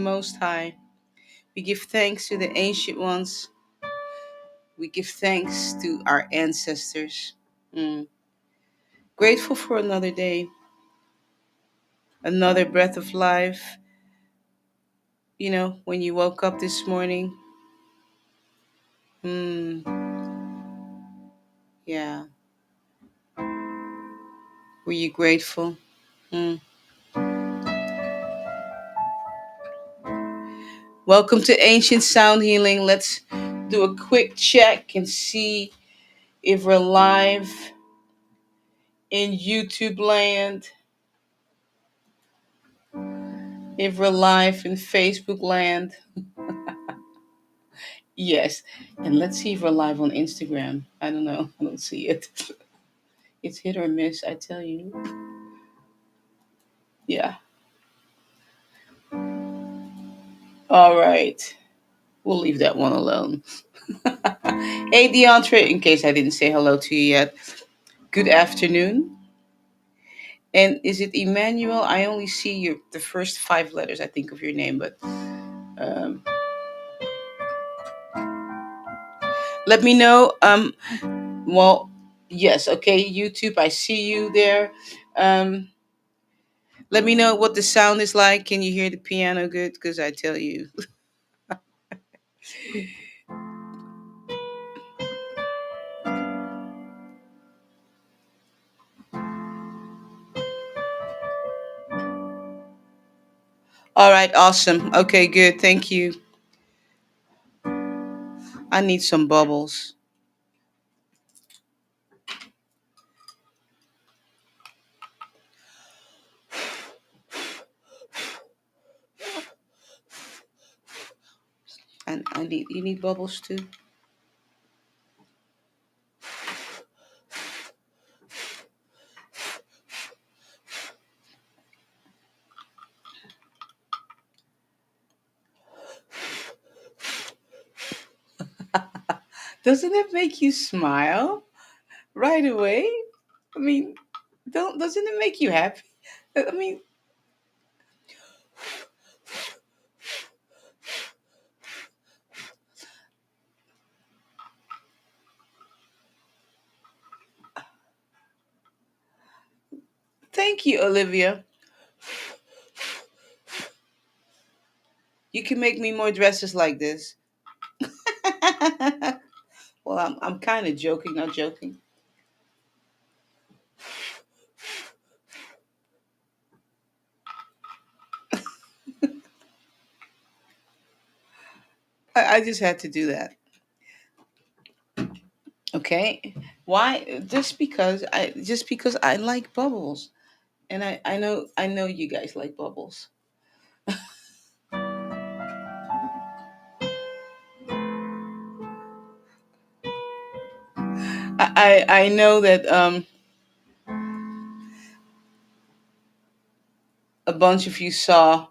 Most High. We give thanks to the ancient ones. We give thanks to our ancestors. Mm. Grateful for another day, another breath of life. When you woke up this morning, mm, yeah, were you grateful? Mm. Welcome to Ancient Sound Healing. Let's do a quick check and see if we're live in YouTube land, if we're live in Facebook land. Yes. And let's see if we're live on Instagram. I don't know. I don't see it. It's hit or miss, I tell you. Yeah. All right. We'll leave that one alone. Hey, DeAndre, in case I didn't say hello to you yet, good afternoon. And is it Emmanuel? I only see the first five letters, I think, of your name, but um, let me know. Well, yes, okay, YouTube, I see you there. Um, Let me know what the sound is like. Can you hear the piano good? Because I tell you. All right, awesome. Okay, good. Thank you. I need some bubbles. And you need bubbles too? Doesn't it make you smile right away? I mean, doesn't it make you happy? I mean, thank you, Olivia. You can make me more dresses like this. Well, I'm kind of joking, not joking. I just had to do that. Okay. Why? Just because I like bubbles. And I know you guys like bubbles. I know that a bunch of you saw.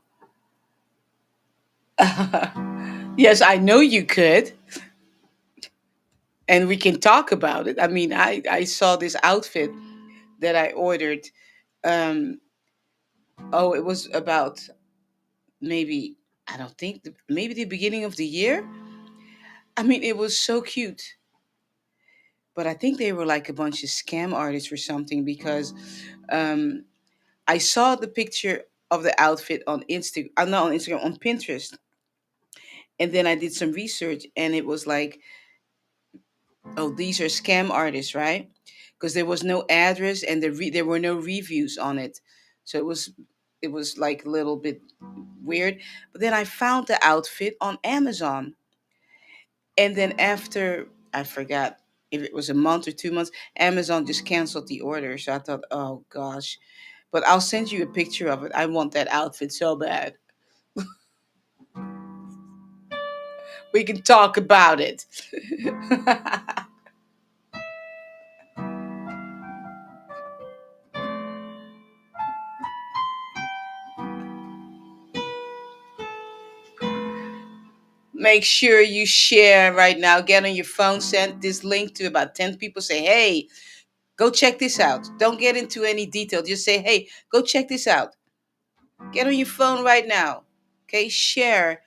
Yes, I know you could, and we can talk about it. I mean, I saw this outfit that I ordered. Um, oh, it was about maybe, I don't think, maybe the beginning of the year. I mean, it was so cute, but I think they were like a bunch of scam artists or something because um, I saw the picture of the outfit on Instagram. Not on Instagram, on Pinterest, and then I did some research, and it was like, oh, these are scam artists, right? Because there was no address and there were no reviews on it, so it was like a little bit weird. But then I found the outfit on Amazon, and then after, I forgot if it was a month or 2 months, Amazon just canceled the order. So I thought, oh gosh, but I'll send you a picture of it. I want that outfit so bad. We can talk about it. Make sure you share right now. Get on your phone, send this link to about 10 people. Say, hey, go check this out. Don't get into any detail. Just say, hey, go check this out. Get on your phone right now. Okay, share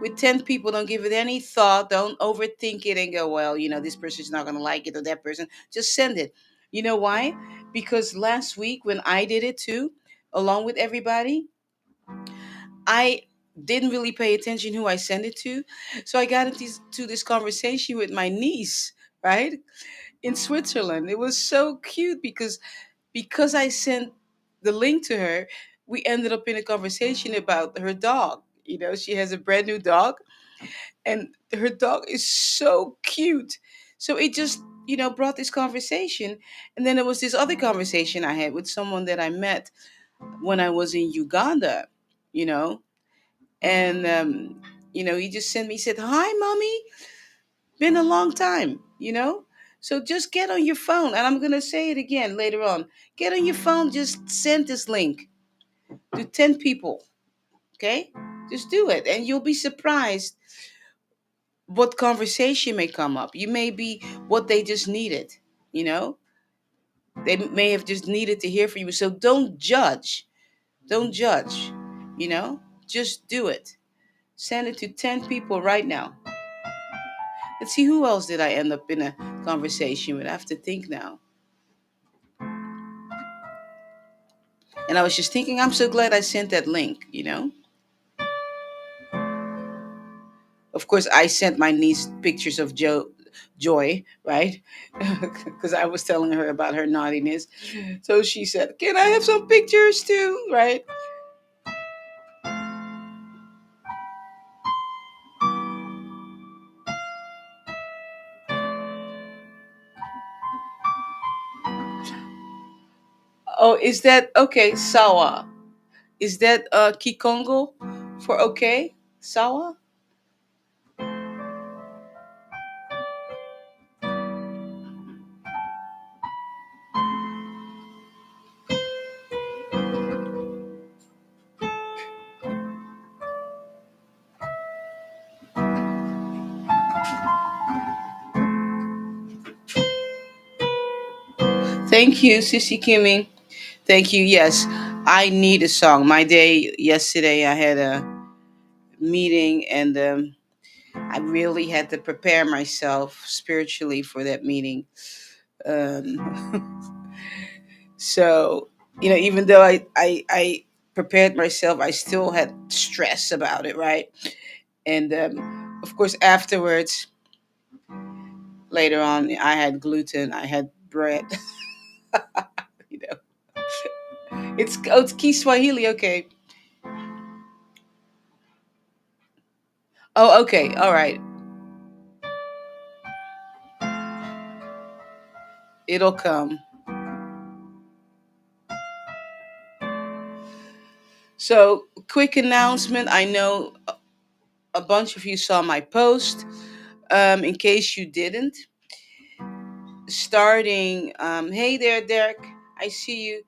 with 10 people. Don't give it any thought. Don't overthink it and go, well, this person's not going to like it or that person. Just send it. You know why? Because last week when I did it too, along with everybody, I didn't really pay attention who I sent it to. So I got into this conversation with my niece, right? In Switzerland. It was so cute because I sent the link to her, we ended up in a conversation about her dog. She has a brand new dog, and her dog is so cute. So it just, brought this conversation. And then there was this other conversation I had with someone that I met when I was in Uganda, you know, and he just sent me, he said, "Hi, mommy, been a long time." So just get on your phone, and I'm gonna say it again later on. Get on your phone, just send this link to 10 people, okay? Just do it, and you'll be surprised what conversation may come up. You may be what they just needed, you know? They may have just needed to hear from you. So don't judge. Don't judge, you know? Just do it. Send it to 10 people right now. Let's see, who else did I end up in a conversation with? I have to think now. And I was just thinking, I'm so glad I sent that link. Of course, I sent my niece pictures of Joy, right? Because I was telling her about her naughtiness. So she said, "Can I have some pictures too?" Right? Oh, is that okay? Sawa. Is that Kikongo for okay? Sawa? Thank you, Sissy Kimmy. Thank you. Yes, I need a song. My day yesterday, I had a meeting, and I really had to prepare myself spiritually for that meeting. Um, so, even though I prepared myself, I still had stress about it, right? And of course, afterwards, later on, I had gluten, I had bread. you know, it's Kiswahili, okay. Oh, okay, all right. It'll come. So, quick announcement. I know a bunch of you saw my post. In case you didn't, starting, hey there, Derek. I see you.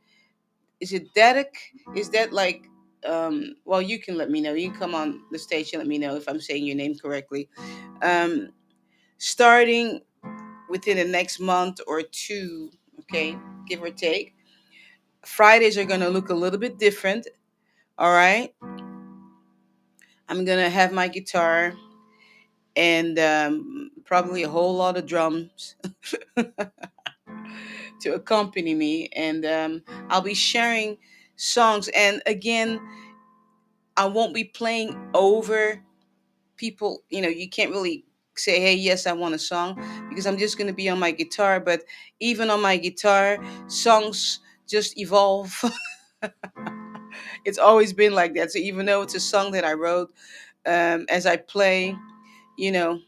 Is it Derek? Is that like, well, you can let me know. You can come on the stage and let me know if I'm saying your name correctly. Um, Starting within the next month or two, okay, give or take, Fridays are going to look a little bit different. All right. I'm going to have my guitar and probably a whole lot of drums to accompany me. And I'll be sharing songs. And again, I won't be playing over people. You can't really say, hey, yes, I want a song, because I'm just going to be on my guitar. But even on my guitar, songs just evolve. It's always been like that. So even though it's a song that I wrote, as I play, you know,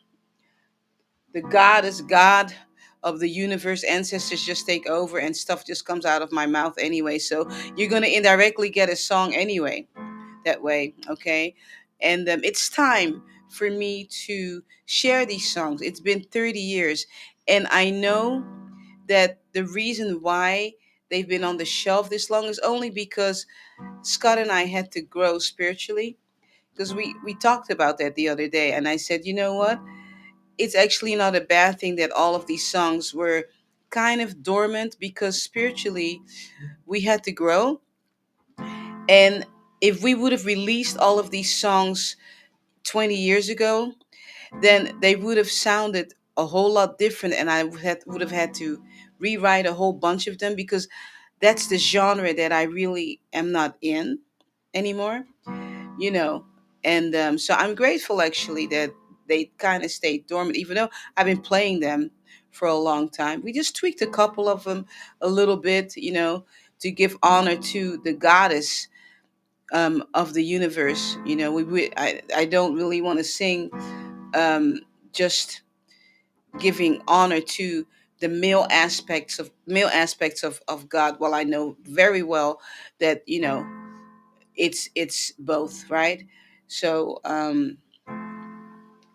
the God is God of the universe, ancestors just take over, and stuff just comes out of my mouth anyway. So you're going to indirectly get a song anyway, that way, okay? And it's time for me to share these songs. It's been 30 years, and I know that the reason why they've been on the shelf this long is only because Scott and I had to grow spiritually. Because we talked about that the other day, and I said, you know what? It's actually not a bad thing that all of these songs were kind of dormant, because spiritually we had to grow. And if we would have released all of these songs 20 years ago, then they would have sounded a whole lot different, and would have had to rewrite a whole bunch of them, because that's the genre that I really am not in anymore, you know. And so I'm grateful actually that they kind of stayed dormant, even though I've been playing them for a long time. We just tweaked a couple of them a little bit, to give honor to the goddess, of the universe. I don't really want to sing, just giving honor to the male aspects of God. Well, I know very well that it's both, right? So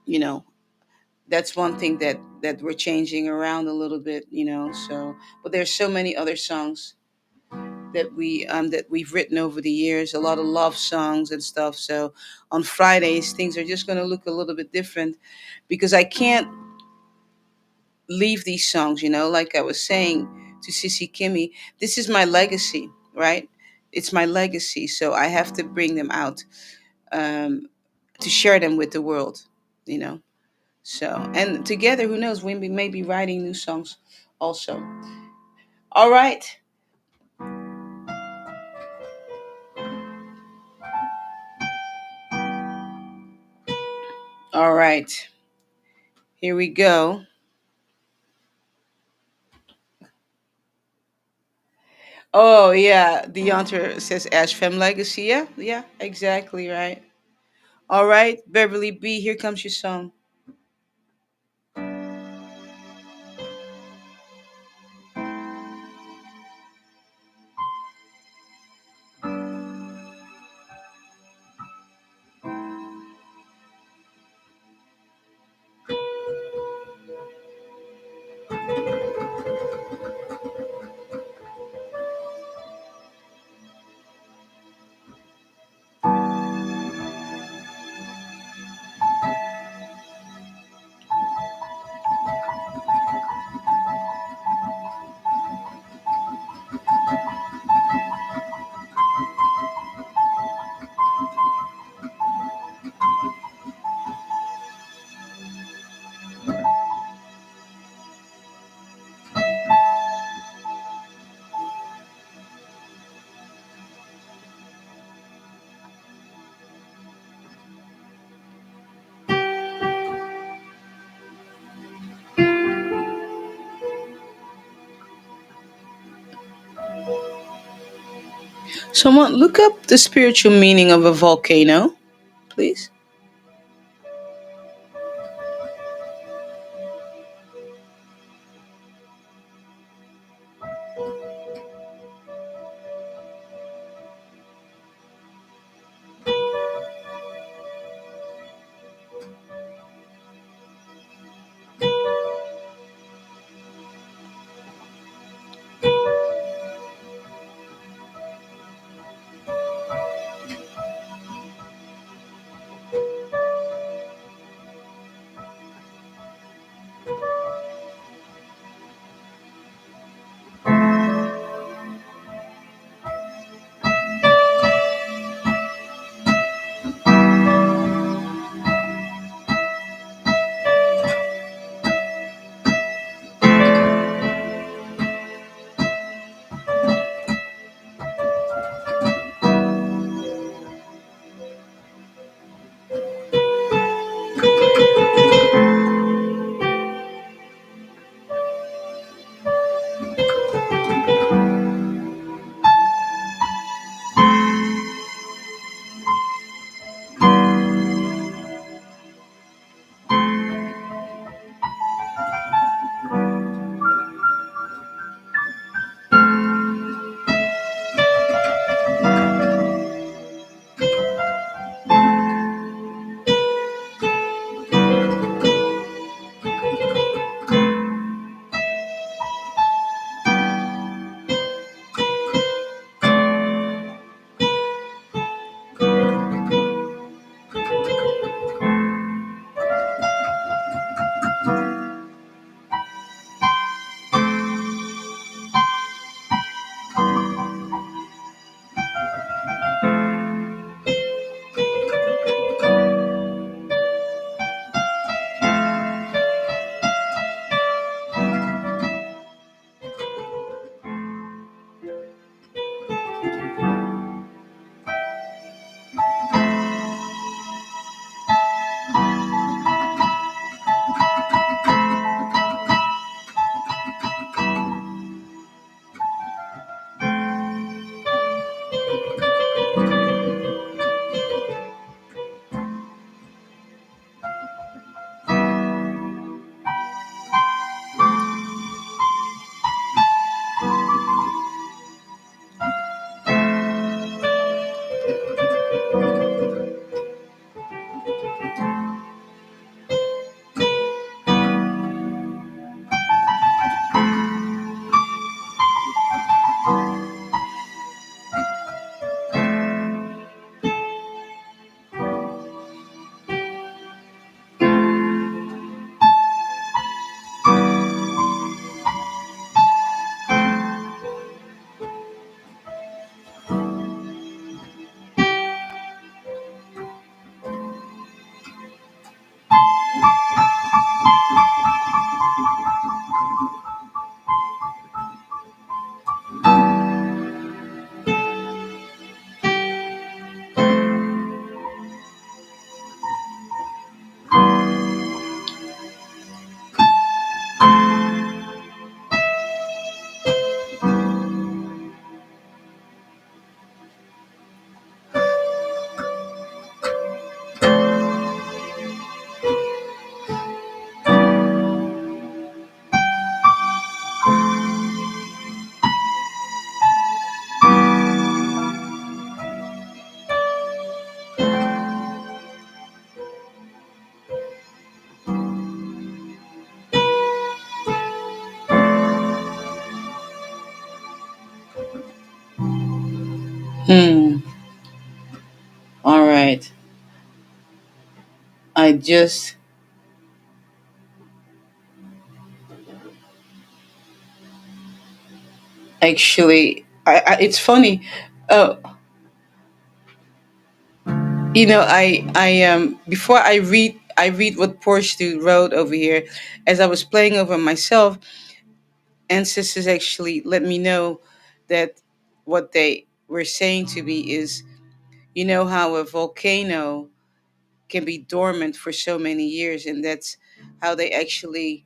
you know that's one thing that we're changing around a little bit, so. But there's so many other songs that we've written over the years, a lot of love songs and stuff. So on Fridays things are just going to look a little bit different, because I can't leave these songs, like I was saying to Sissy Kimmy. This is my legacy, right? It's my legacy, so I have to bring them out, um, to share them with the world, you know. So, and together, who knows, we may be writing new songs also. All right. All right. Here we go. Oh, yeah. Deonter says Ash Fem Legacy. Yeah, yeah, exactly right. All right. Beverly B, here comes your song. Someone look up the spiritual meaning of a volcano, please. Hmm. All right. I just actually, it's funny. Uh, before I read what Porsche Dude wrote over here, as I was playing over myself, ancestors actually let me know that what they were saying to me is, you know how a volcano can be dormant for so many years, and that's how they actually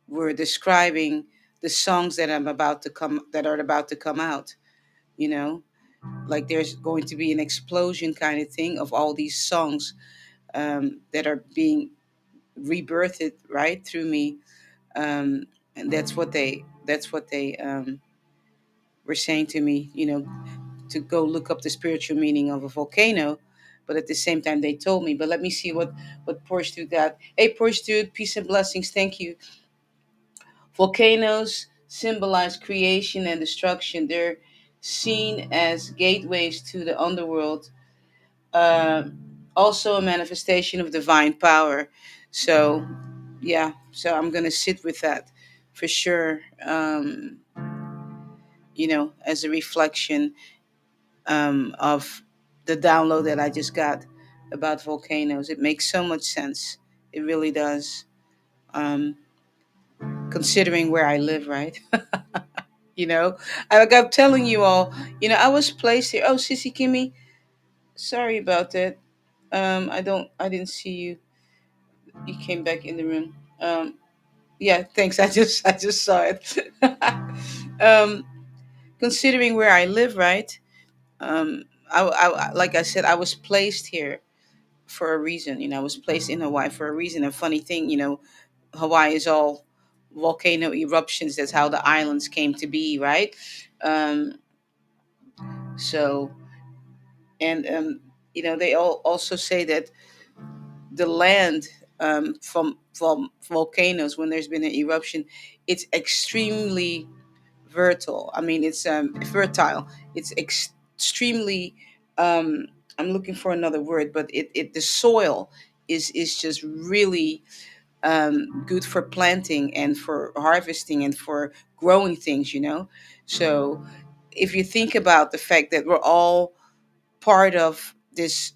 were describing the songs that are about to come out. You know, like there's going to be an explosion kind of thing of all these songs that are being rebirthed right through me, and that's what they were saying to me. You know, to go look up the spiritual meaning of a volcano. But at the same time, they told me. But let me see what Porsche Dude got. Hey, Porsche Dude, peace and blessings. Thank you. Volcanoes symbolize creation and destruction. They're seen as gateways to the underworld, uh, also a manifestation of divine power. So, yeah, so I'm going to sit with that for sure, as a reflection of the download that I just got about volcanoes. It makes so much sense. It really does. Um, Considering where I live, right? You know, like I'm telling you all, I was placed here. Oh, Sissy Kimmy, sorry about that. I didn't see you. You came back in the room. Yeah, thanks. I just saw it. um, Considering where I live, right? Like I said, I was placed here for a reason. I was placed in Hawaii for a reason. A funny thing, Hawaii is all volcano eruptions. That's how the islands came to be, right? Um, so, and they all also say that the land from volcanoes, when there's been an eruption, it's extremely fertile. I mean, it's fertile. It's extremely. Um, I'm looking for another word, but the soil is just really good for planting and for harvesting and for growing things. So if you think about the fact that we're all part of this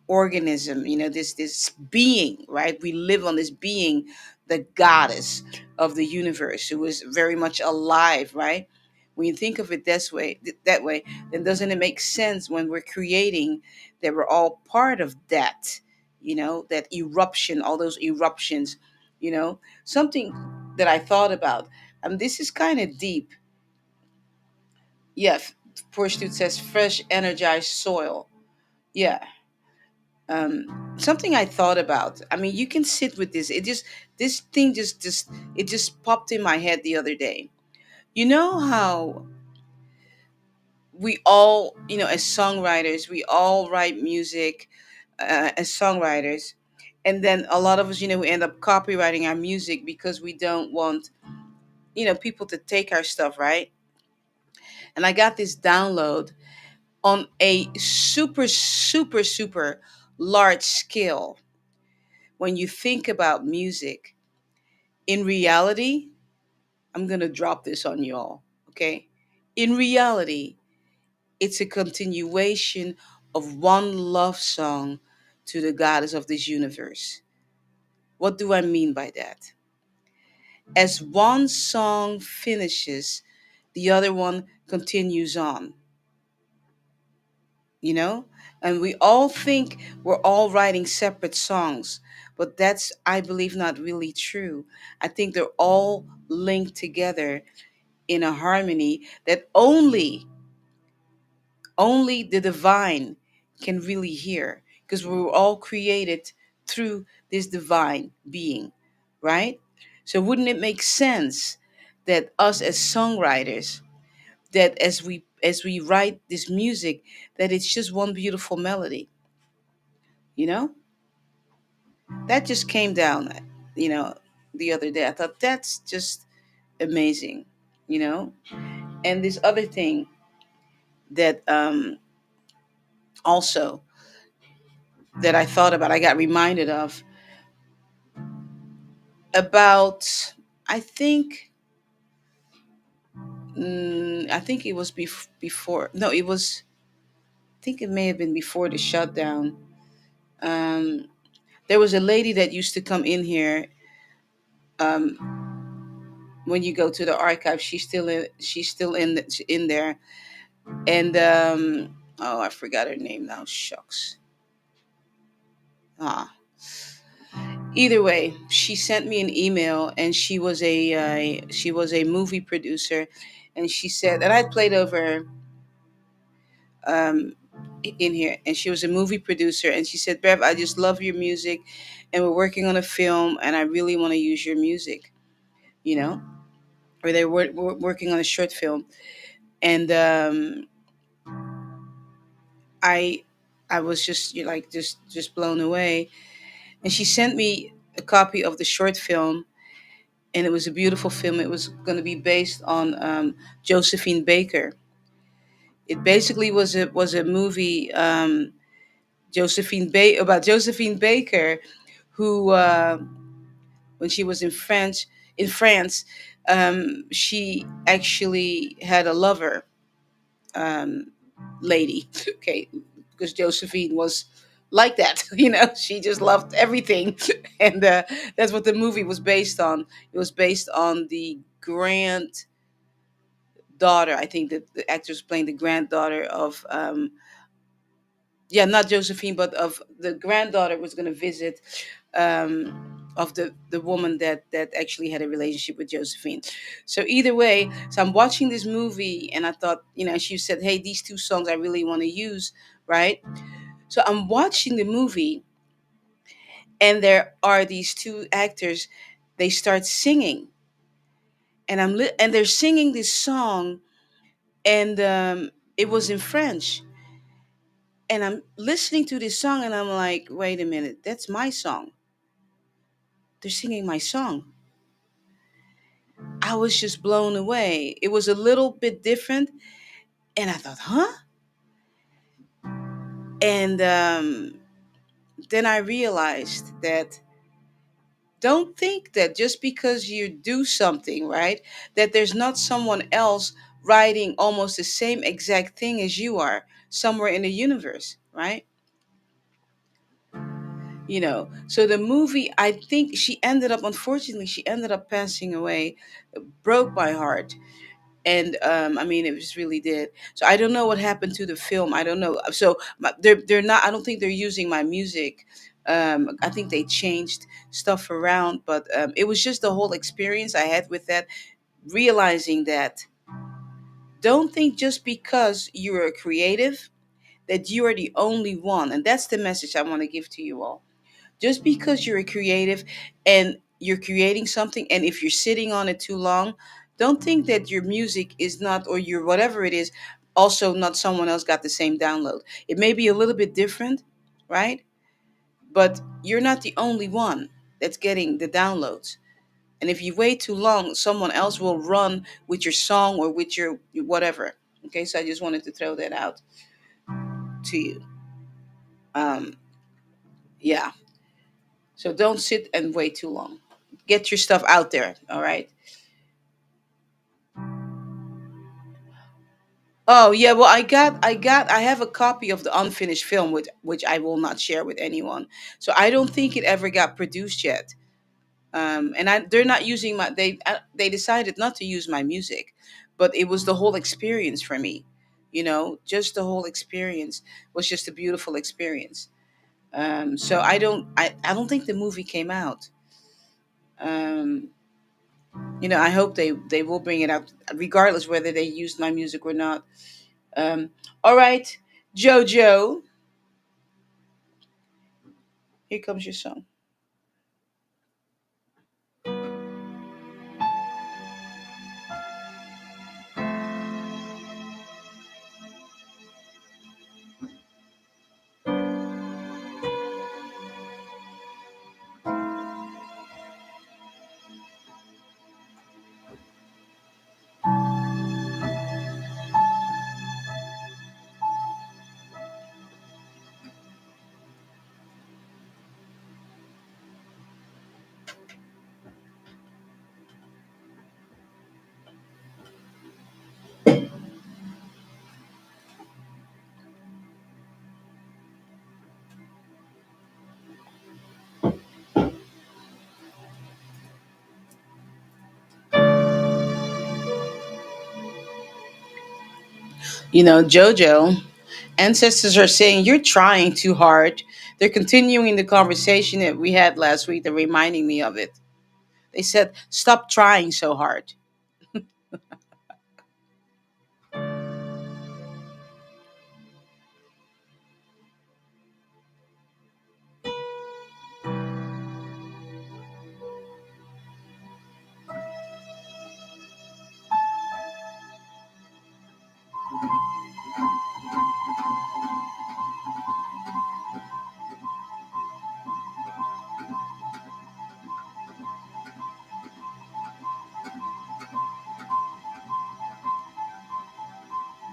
organism, this being, right? We live on this being, the goddess of the universe, who is very much alive, right? When you think of it that way, then doesn't it make sense when we're creating that we're all part of that, that eruption, all those eruptions, something that I thought about. This is kind of deep. Yeah, Fortitude says fresh, energized soil. Yeah, something I thought about. I mean, you can sit with this. This thing just it just popped in my head the other day. You know how we all, as songwriters, we all write music as songwriters. And then a lot of us, we end up copywriting our music because we don't want, people to take our stuff, right? And I got this download on a super, super, super large scale. When you think about music, in reality, I'm going to drop this on y'all, okay? In reality, it's a continuation of one love song to the goddess of this universe. What do I mean by that? As one song finishes, the other one continues on, you know? And we all think we're all writing separate songs, but that's, I believe, not really true. I think they're all linked together in a harmony that only the divine can really hear, because we were all created through this divine being, right? So wouldn't it make sense that us as songwriters, that as we write this music, that it's just one beautiful melody, you know? That just came down, you know, the other day. I thought that's just amazing, you know? And this other thing that also that I thought about, I got reminded of about, I think, I think it was before. No, it was. I think it may have been before the shutdown. Um, there was a lady that used to come in here. When you go to the archive, she's still in there. And oh, I forgot her name now. Shucks. Ah. Either way, she sent me an email, and she was a movie producer, and she said, and I played over um, in here, and she was a movie producer, and she said, "Bev, I just love your music, and we're working on a film, and I really want to use your music," you know, or they were working on a short film, and I I was just, like, just blown away, and she sent me a copy of the short film, and it was a beautiful film. It was going to be based on Josephine Baker. It basically was a movie. About Josephine Baker, who when she was in France, she actually had a lover, um, lady. Okay, because Josephine was like that. She just loved everything, and that's what the movie was based on. It was based on the granddaughter. I think that the actress playing the granddaughter of yeah, not Josephine, but of the granddaughter was going to visit, of the woman that actually had a relationship with Josephine. So either way, so I'm watching this movie, and I thought, she said, "Hey, these two songs I really want to use," right? So I'm watching the movie, and there are these two actors. They start singing, and and they're singing this song, and it was in French. And I'm listening to this song, and I'm like, wait a minute, that's my song. They're singing my song. I was just blown away. It was a little bit different. And I thought, huh? And then I realized that, don't think that just because you do something, right, that there's not someone else writing almost the same exact thing as you are somewhere in the universe, right? So the movie, I think unfortunately she ended up passing away. It broke my heart. And I mean, it just really did. So I don't know what happened to the film. I don't know. So they're not, I don't think they're using my music. I think they changed stuff around, but it was just the whole experience I had with that, realizing that, don't think just because you're a creative that you are the only one. And that's the message I want to give to you all. Just because you're a creative and you're creating something, and if you're sitting on it too long, don't think that your music is not, or your whatever it is, also not someone else got the same download. It may be a little bit different, right? But you're not the only one that's getting the downloads. And if you wait too long, someone else will run with your song or with your whatever. Okay, so I just wanted to throw that out to you. Um, yeah. So don't sit and wait too long. Get your stuff out there. All right. Oh yeah. Well, I have a copy of the unfinished film, which I will not share with anyone. So I don't think it ever got produced yet. And they're not using they decided not to use my music, but it was the whole experience for me. Just the whole experience was just a beautiful experience. So I don't think the movie came out. Um, I hope they will bring it out regardless whether they used my music or not. Um, all right, Jojo, here comes your song. Jojo, ancestors are saying you're trying too hard. They're continuing the conversation that we had last week. They're reminding me of it. They said, "Stop trying so hard."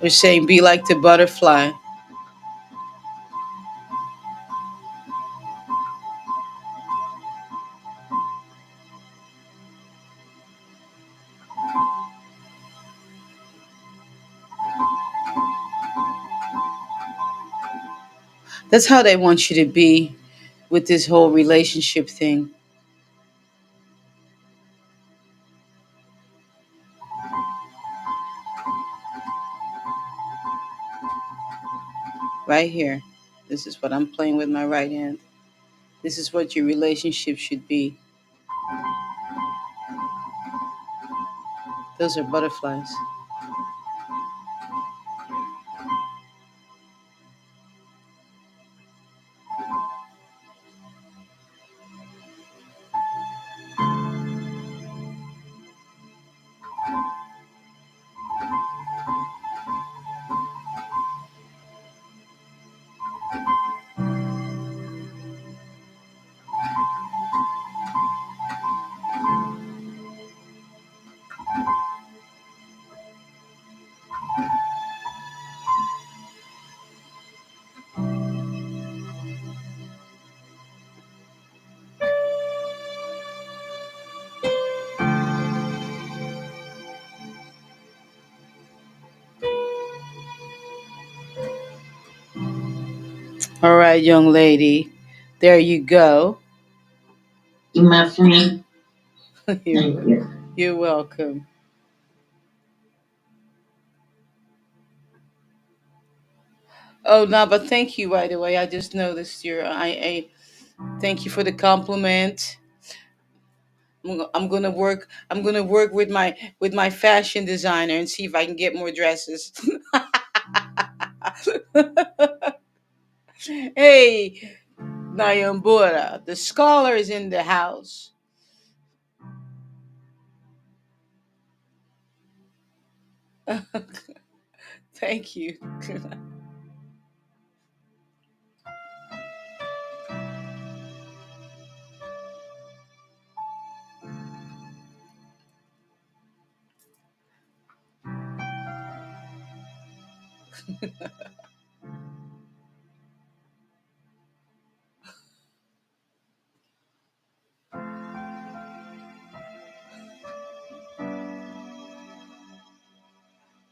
They're saying, "Be like the butterfly." That's how they want you to be with this whole relationship thing, right here. This is what I'm playing with my right hand. This is what your relationship should be. Those are butterflies. All right, young lady. There you go. My friend. you're, Thank you. you're welcome. Oh, no, but thank you, by the way. I just noticed I thank you for the compliment. I'm gonna work. I'm gonna work with my fashion designer and see if I can get more dresses. Hey, Nayambura, the scholar is in the house. Thank you.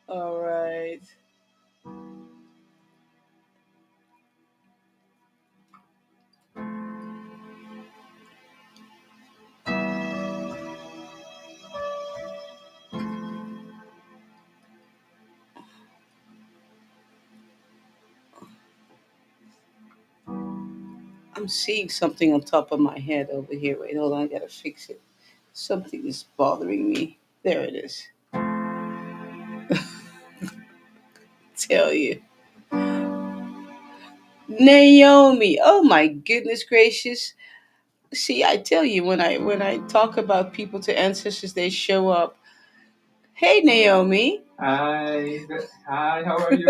All right. I'm seeing something on top of my head over here. Wait, hold on. I gotta fix it. Something is bothering me. There it is. Tell you. Naomi. Oh my goodness gracious. See, I tell you, when I talk about people to ancestors, they show up. Hey, Naomi. Hi. Hi, how are you?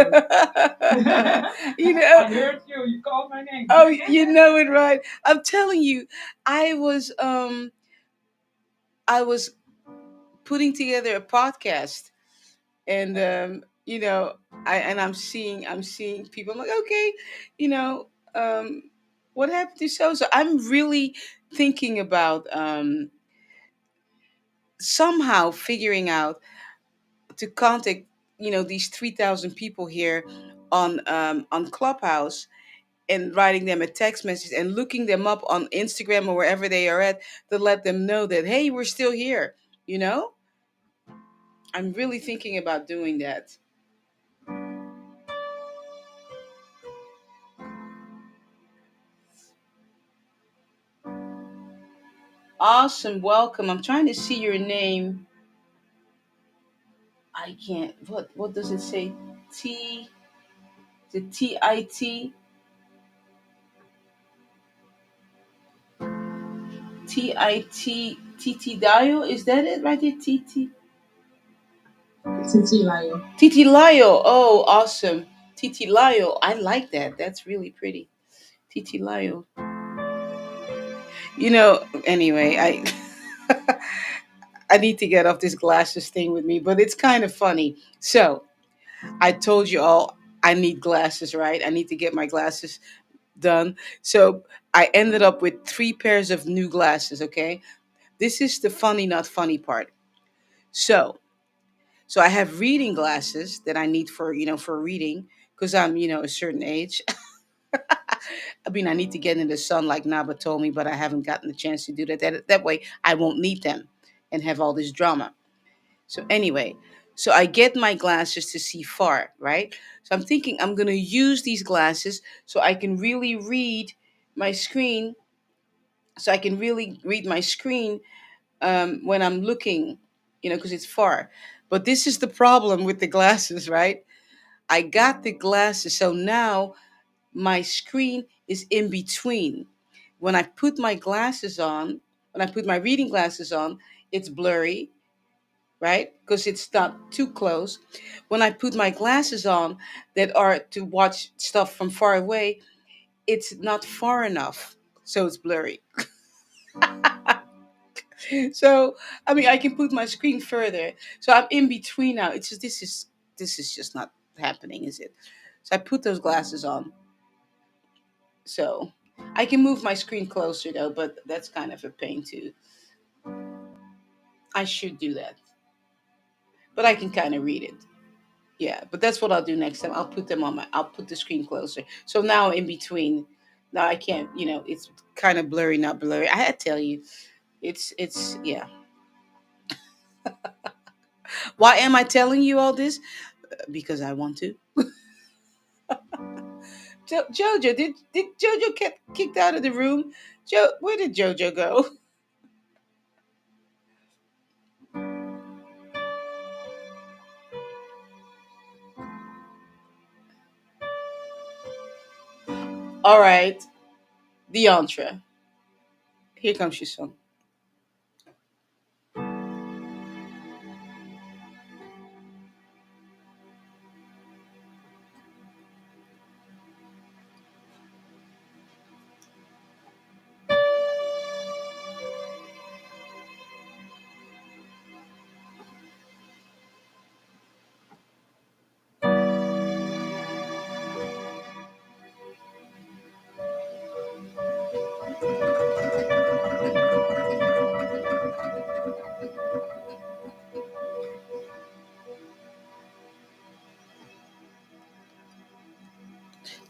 You know, I heard you. You called my name. Oh, you know it, right? I'm telling you, I was um I was putting together a podcast, and I'm seeing people. I'm like, okay, you know, what happened to so so? I'm really thinking about somehow figuring out to contact these 3,000 people here on Clubhouse, and writing them a text message and looking them up on Instagram or wherever they are at, to let them know that, hey, we're still here. You know, I'm really thinking about doing that. Awesome, welcome. I'm trying to see your name. I can't. What does it say? T the TIT TIT Dio. Is that it right there? TT Lio. Oh, awesome. TT Lio. I like that. That's really pretty. TT Lio. Anyway, I need to get off this glasses thing with me, but it's kind of funny. So, I told you all I need glasses, right? I need to get my glasses done. So, I ended up with three pairs of new glasses, okay? This is the funny, not funny part. So, so I have reading glasses that I need for reading, because I'm, a certain age. I mean, I need to get in the sun like Naba told me, but I haven't gotten the chance to do that. That way I won't need them and have all this drama. So anyway, so I get my glasses to see far, right? So I'm thinking I'm going to use these glasses so I can really read my screen, so I can really read my screen when I'm looking, because it's far. But this is the problem with the glasses, right? I got the glasses, so now my screen is in between. When I put my glasses on, when I put my reading glasses on, it's blurry, right? Because it's not too close. When I put my glasses on that are to watch stuff from far away, it's not far enough. So it's blurry. So I mean I can put my screen further. So I'm in between now. It's just this is just not happening, is it? So I put those glasses on. So I can move my screen closer though, but that's kind of a pain too. I should do that. But I can kind of read it. Yeah, but that's what I'll do next time. I'll put the screen closer. So now in between. Now I can't, it's kind of blurry, not blurry. I had to tell you. It's yeah. Why am I telling you all this? Because I want to. Jojo, did Jojo get kicked out of the room? Where did Jojo go? All right, Deontra. Here comes your song.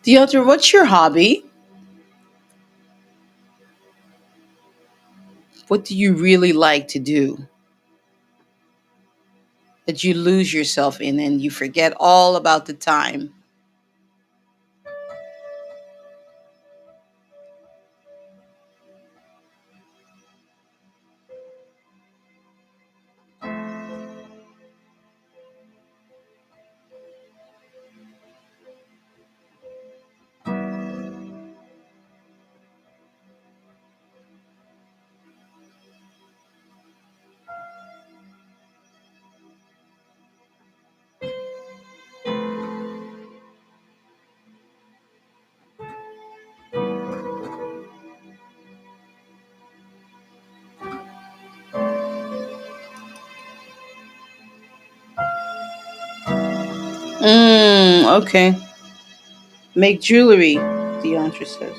Deandra, what's your hobby? What do you really like to do that you lose yourself in and you forget all about the time? Okay. Make jewelry, Deandra says.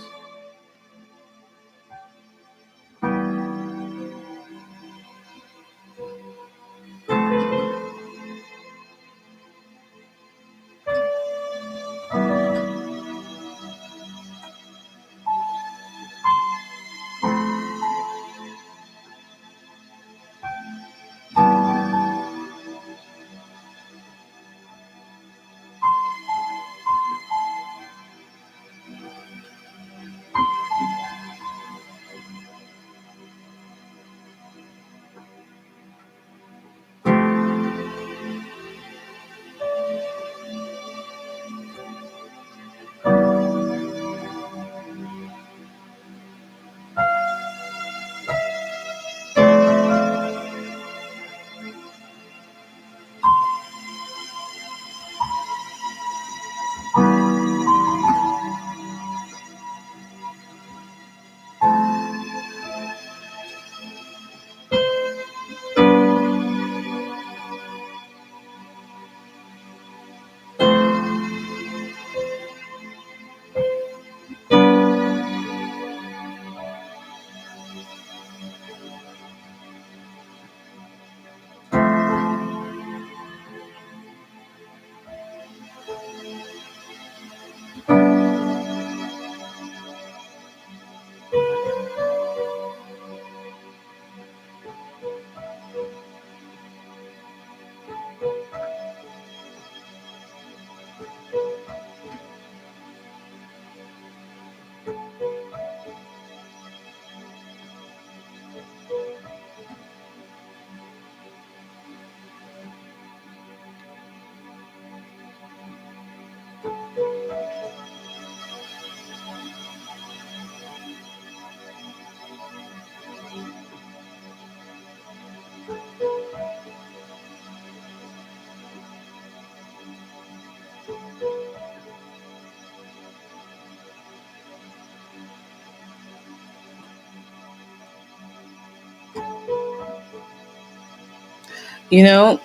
You know,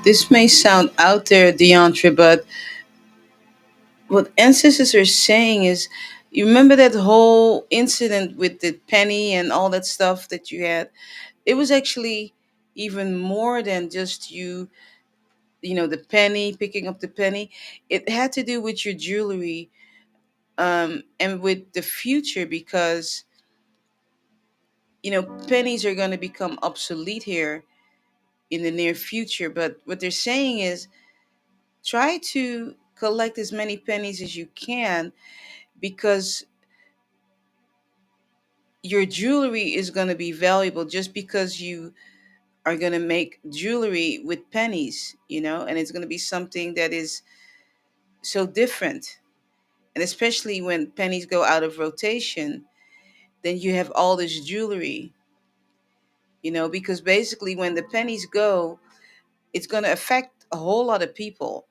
this may sound out there, Deandra, but what ancestors are saying is, you remember that whole incident with the penny and all that stuff that you had? It was actually even more than just you, the penny, picking up the penny. It had to do with your jewelry, and with the future, because, pennies are going to become obsolete here in the near future. But what they're saying is, try to collect as many pennies as you can, because your jewelry is going to be valuable just because you are going to make jewelry with pennies, and it's going to be something that is so different. And especially when pennies go out of rotation, then you have all this jewelry, because basically when the pennies go, it's going to affect a whole lot of people,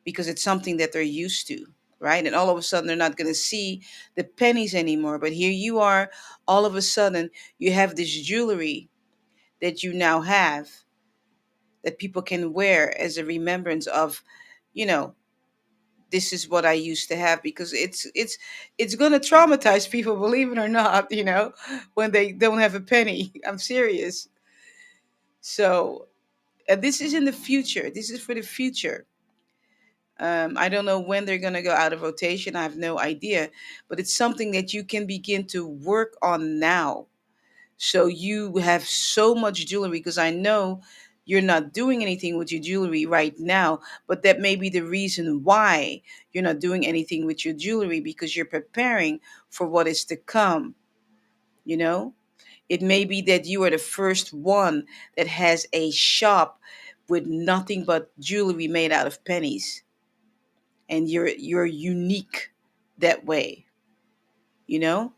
because it's something that they're used to, right? And all of a sudden they're not going to see the pennies anymore. But here you are, all of a sudden you have this jewelry that you now have, that people can wear as a remembrance of, you know, this is what I used to have, because it's going to traumatize people, believe it or not, when they don't have a penny. I'm serious. So, this is in the future. This is for the future. I don't know when they're going to go out of rotation. I have no idea. But it's something that you can begin to work on now. So you have so much jewelry, because I know you're not doing anything with your jewelry right now, but that may be the reason why you're not doing anything with your jewelry, because you're preparing for what is to come, you know? It may be that you are the first one that has a shop with nothing but jewelry made out of pennies, and you're unique that way, you know?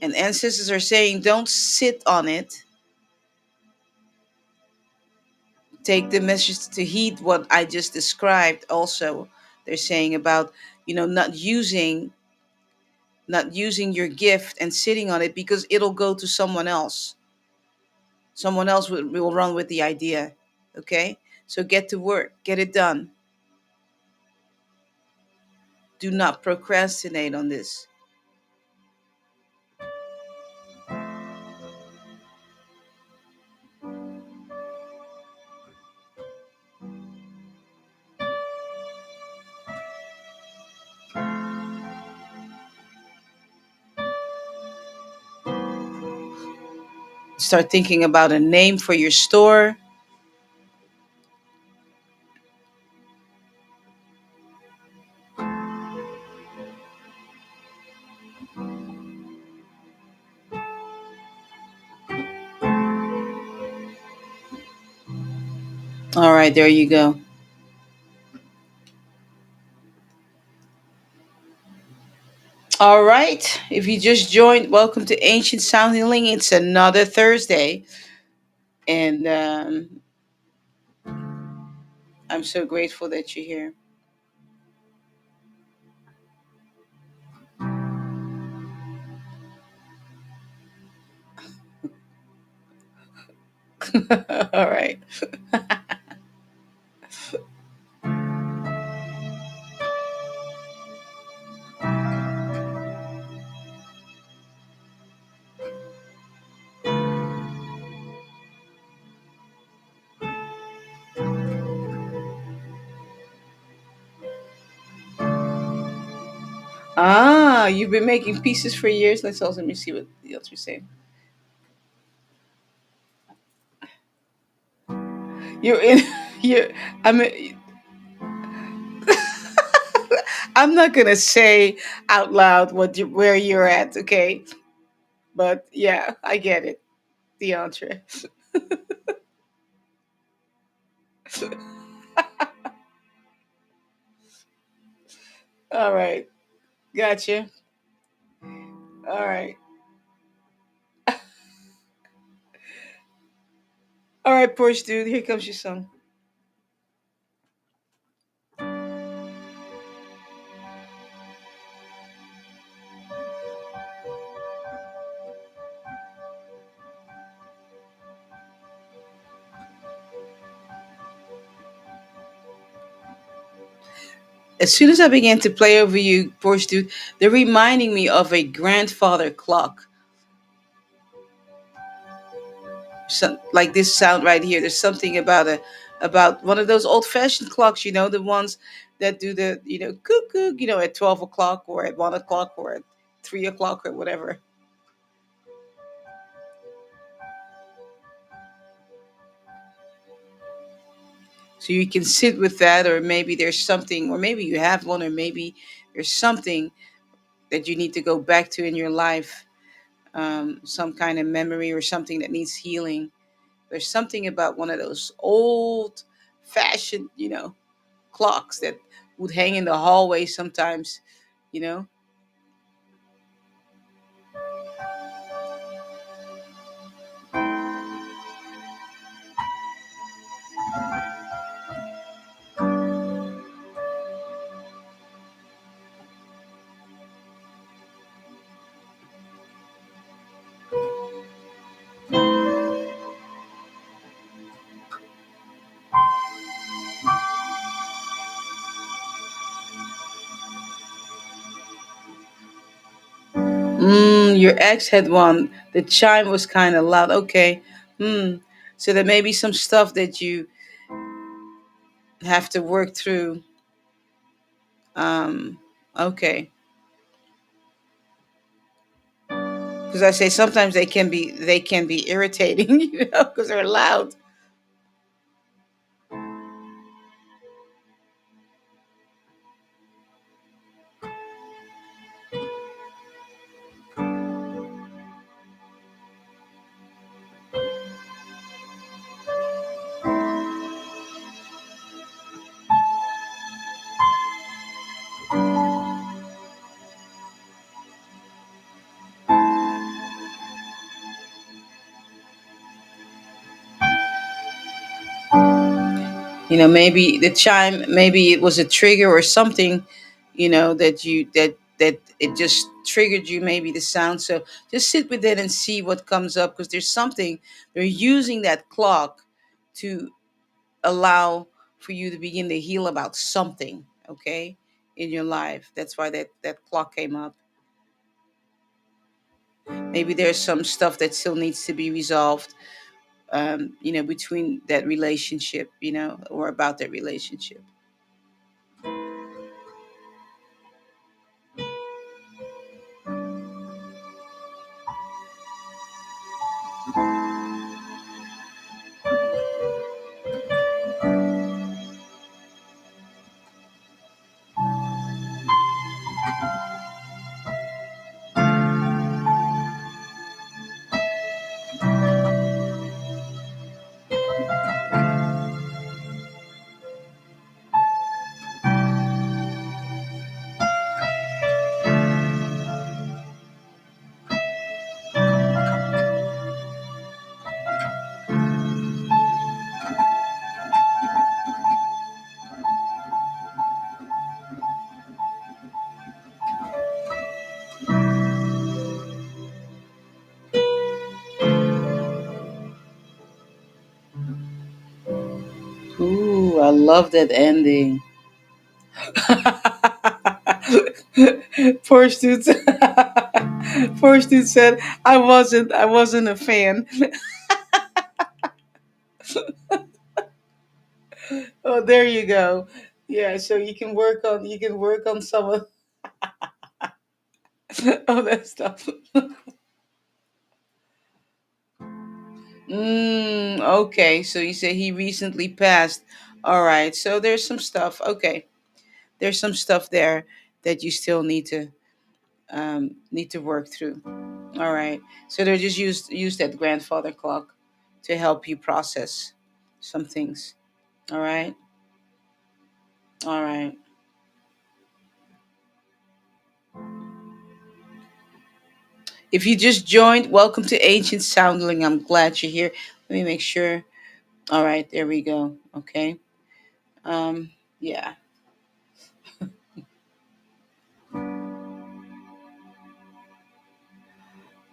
And ancestors are saying don't sit on it. Take the message to heed what I just described. Also, they're saying about, not using your gift and sitting on it, because it'll go to someone else. Someone else will run with the idea. Okay, so get to work, get it done. Do not procrastinate on this. Start thinking about a name for your store. All right, there you go. All right, if you just joined, welcome to Ancient Sound Healing. It's another Thursday, and I'm so grateful that you're here. All right. Ah, you've been making pieces for years. Let me see what else you're saying. You're in. You. I mean, I'm not gonna say out loud where you're at. Okay, but yeah, I get it. The entree. All right, gotcha. All right, all right, Porsche dude. Here comes your song. As soon as I began to play over you, Porsche dude, they're reminding me of a grandfather clock. Like this sound right here. There's something about one of those old fashioned clocks, the ones that do the cuckoo, at 12 o'clock or at 1 o'clock or at 3 o'clock or whatever. So you can sit with that, or maybe there's something, or maybe you have one, or maybe there's something that you need to go back to in your life, some kind of memory or something that needs healing. There's something about one of those old fashioned, clocks that would hang in the hallway sometimes, you know. your ex had one, the chime was kind of loud. Okay. Hmm. So there may be some stuff that you have to work through. Okay. Because I say sometimes they can be irritating, because they're loud. Maybe the chime, maybe it was a trigger or something, that it just triggered you, maybe the sound. So just sit with it and see what comes up, because there's something they're using that clock to allow for you to begin to heal about something, okay, in your life. That's why that clock came up. Maybe there's some stuff that still needs to be resolved, between that relationship, or about that relationship. Ooh, I love that ending. Poor dude. Poor dude said, "I wasn't a fan." Oh, there you go. Yeah, so you can work on some of all that stuff. Okay, so you say he recently passed. All right, so there's some stuff. Okay, there's some stuff there that you still need to work through. All right, so they just use that grandfather clock to help you process some things. All right, all right. If you just joined, welcome to Ancient Soundling. I'm glad you're here. Let me make sure. All right, there we go. Okay. Um, yeah.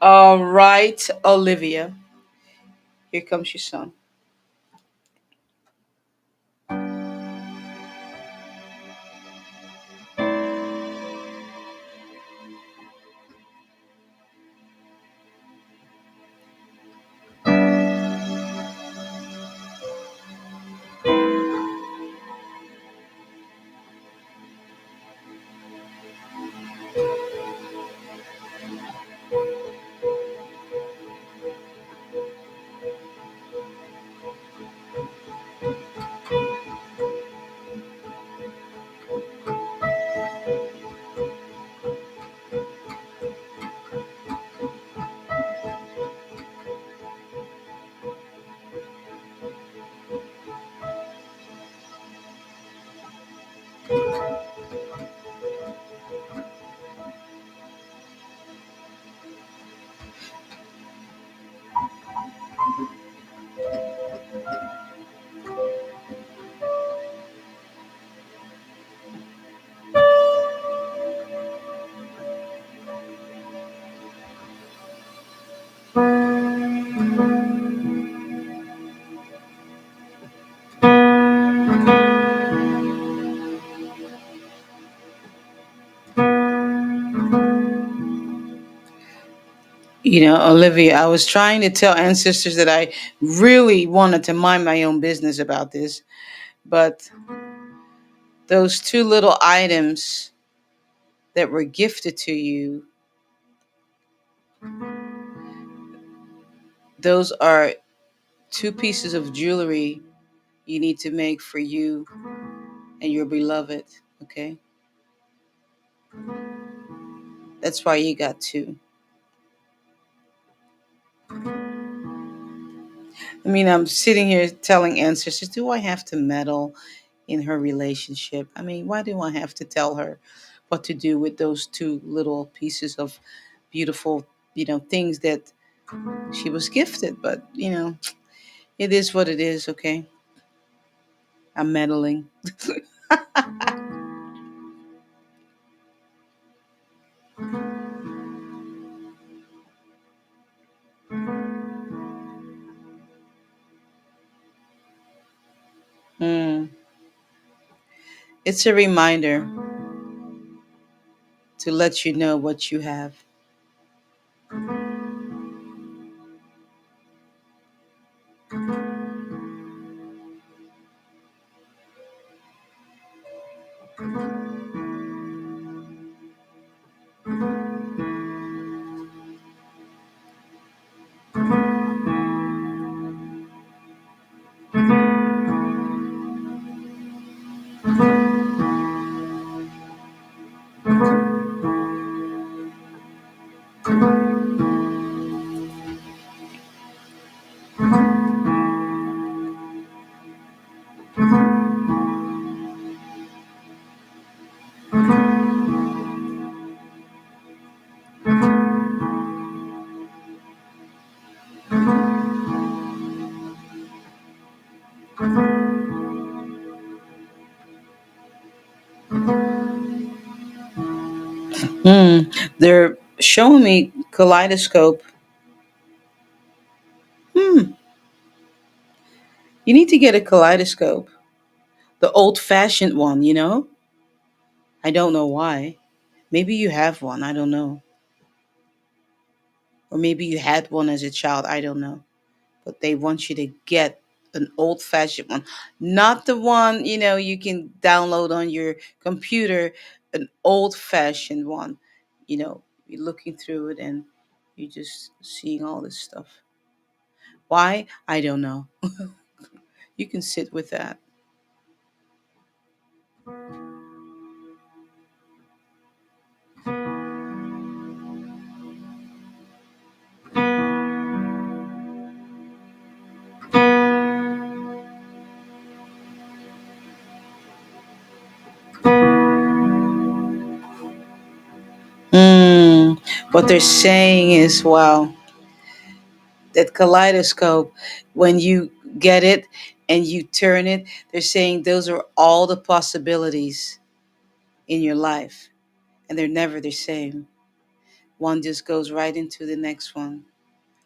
All right, Olivia. Here comes your son. Olivia, I was trying to tell ancestors that I really wanted to mind my own business about this, but those two little items that were gifted to you, those are two pieces of jewelry you need to make for you and your beloved. Okay, that's why you got two. I mean, I'm sitting here telling ancestors, do I have to meddle in her relationship? I mean, why do I have to tell her what to do with those two little pieces of beautiful, things that she was gifted? But, it is what it is, okay? I'm meddling. Mm. It's a reminder to let you know what you have. They're showing me kaleidoscope. Hmm. You need to get a kaleidoscope. The old fashioned one. I don't know why. Maybe you have one. I don't know. Or maybe you had one as a child. I don't know. But they want you to get an old fashioned one. Not the one, you can download on your computer, an old fashioned one. You're looking through it and you're just seeing all this stuff. Why? I don't know. You can sit with that. Mm, what they're saying is, wow, that kaleidoscope, when you get it and you turn it, they're saying those are all the possibilities in your life, and they're never the same. One just goes right into the next one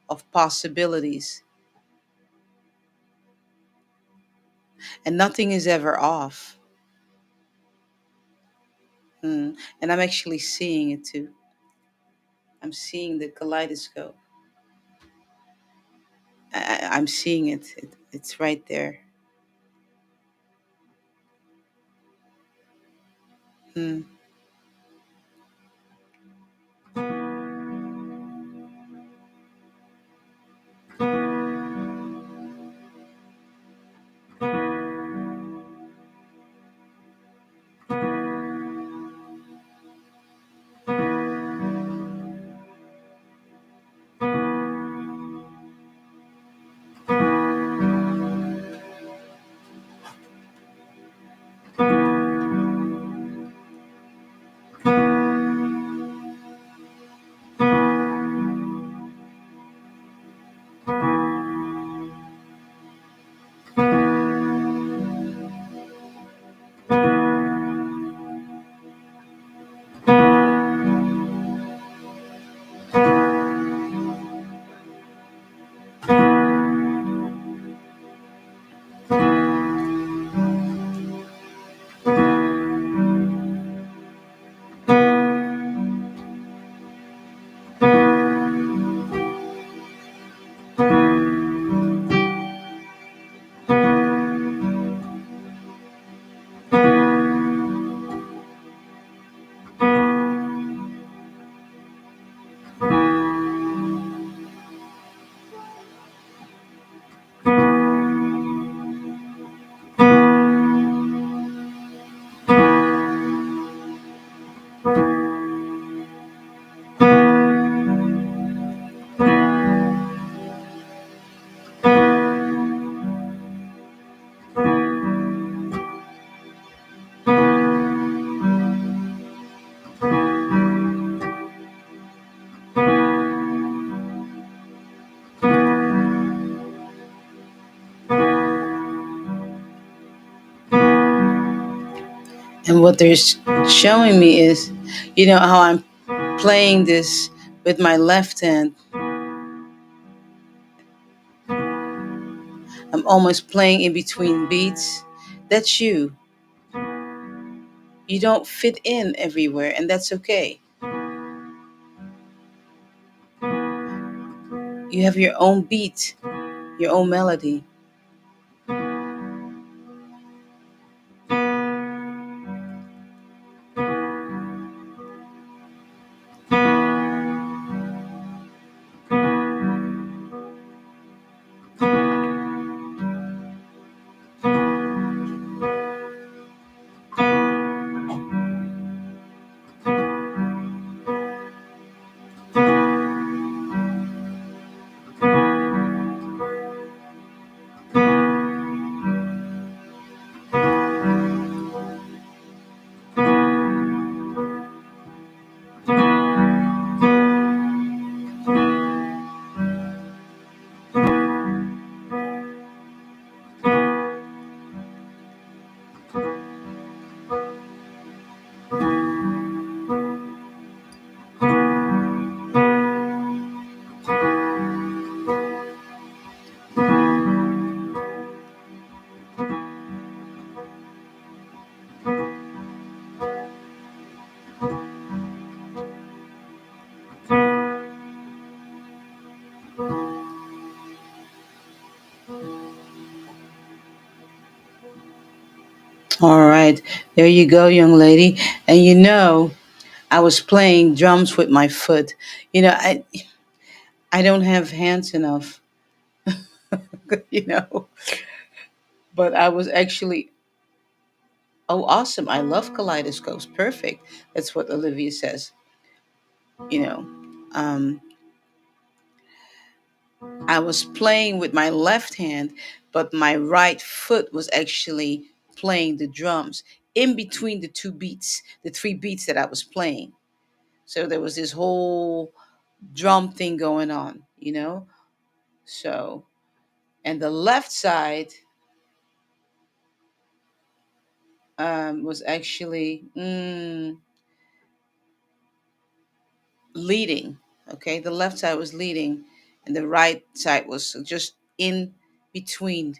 of possibilities, and nothing is ever off. And I'm actually seeing it too. I'm seeing the kaleidoscope. I'm seeing it. It's right there. Mm. And what they're showing me is, how I'm playing this with my left hand. I'm almost playing in between beats. That's you. You don't fit in everywhere, and that's okay. You have your own beat, your own melody. All right, there you go, young lady. And I was playing drums with my foot. I don't have hands enough, you know, but I was actually, oh, awesome. I love kaleidoscopes. Perfect. That's what Olivia says. You know, um, I was playing with my left hand, but my right foot was actually playing the drums in between the two beats, the three beats that I was playing. So there was this whole drum thing going on, So, and the left side was actually leading. Okay, the left side was leading, and the right side was just in between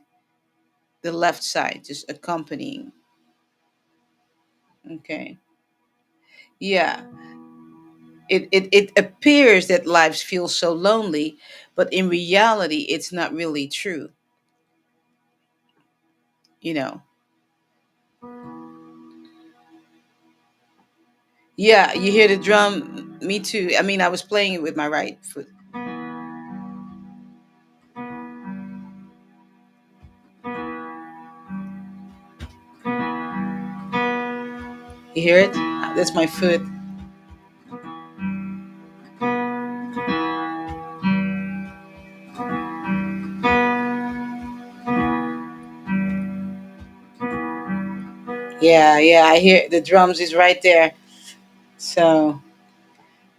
the left side, just accompanying. Okay, yeah. It appears that lives feel so lonely, but in reality, it's not really true. You know. Yeah, you hear the drum. Me too. I mean, I was playing it with my right foot. You hear it? That's my foot. Yeah, yeah. I hear the drums is right there. So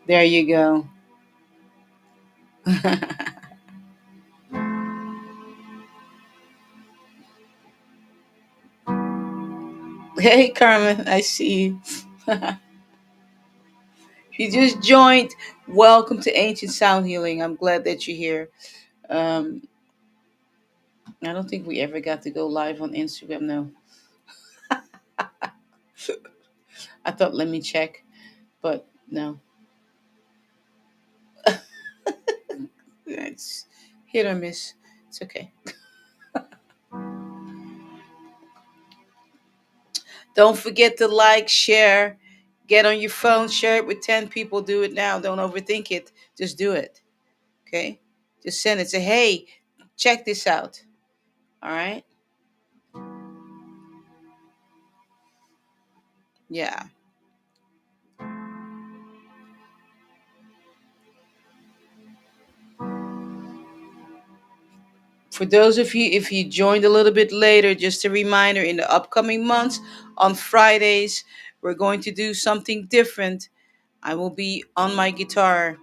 there you go. Hey, Carmen, I see you. If you just joined, welcome to Ancient Sound Healing. I'm glad that you're here. Um, I don't think we ever got to go live on Instagram. No, I thought let me check, but no, it's hit or miss. It's okay. Don't forget to like, share, get on your phone, share it with 10 people. Do it now. Don't overthink it. Just do it. Okay? Just send it. Say, hey, check this out. All right? Yeah. For those of you, if you joined a little bit later, just a reminder in the upcoming months, on Fridays, we're going to do something different. I will be on my guitar,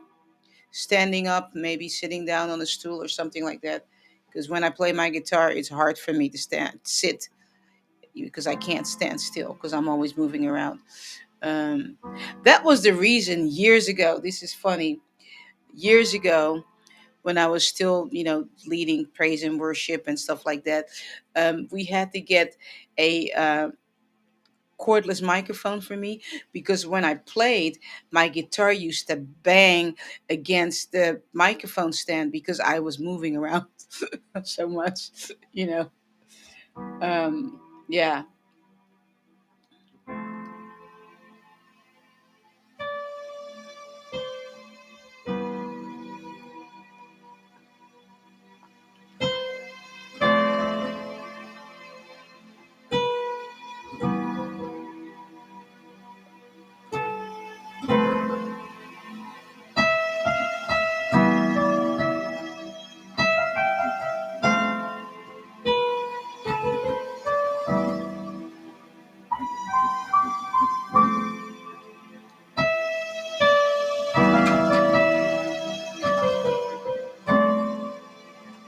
standing up, maybe sitting down on a stool or something like that. Because when I play my guitar, it's hard for me to sit. because I can't stand still because I'm always moving around. Um, that was the reason years ago. This is funny. Years ago, when I was still, leading praise and worship and stuff like that, we had to get a cordless microphone for me because when I played, my guitar used to bang against the microphone stand because I was moving around so much, you know. Yeah.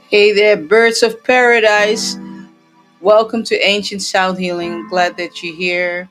Hey there, birds of paradise. Welcome to Ancient Sound Healing. Glad that you're here.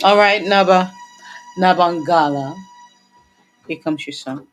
All right, Nabangala. Here comes your song.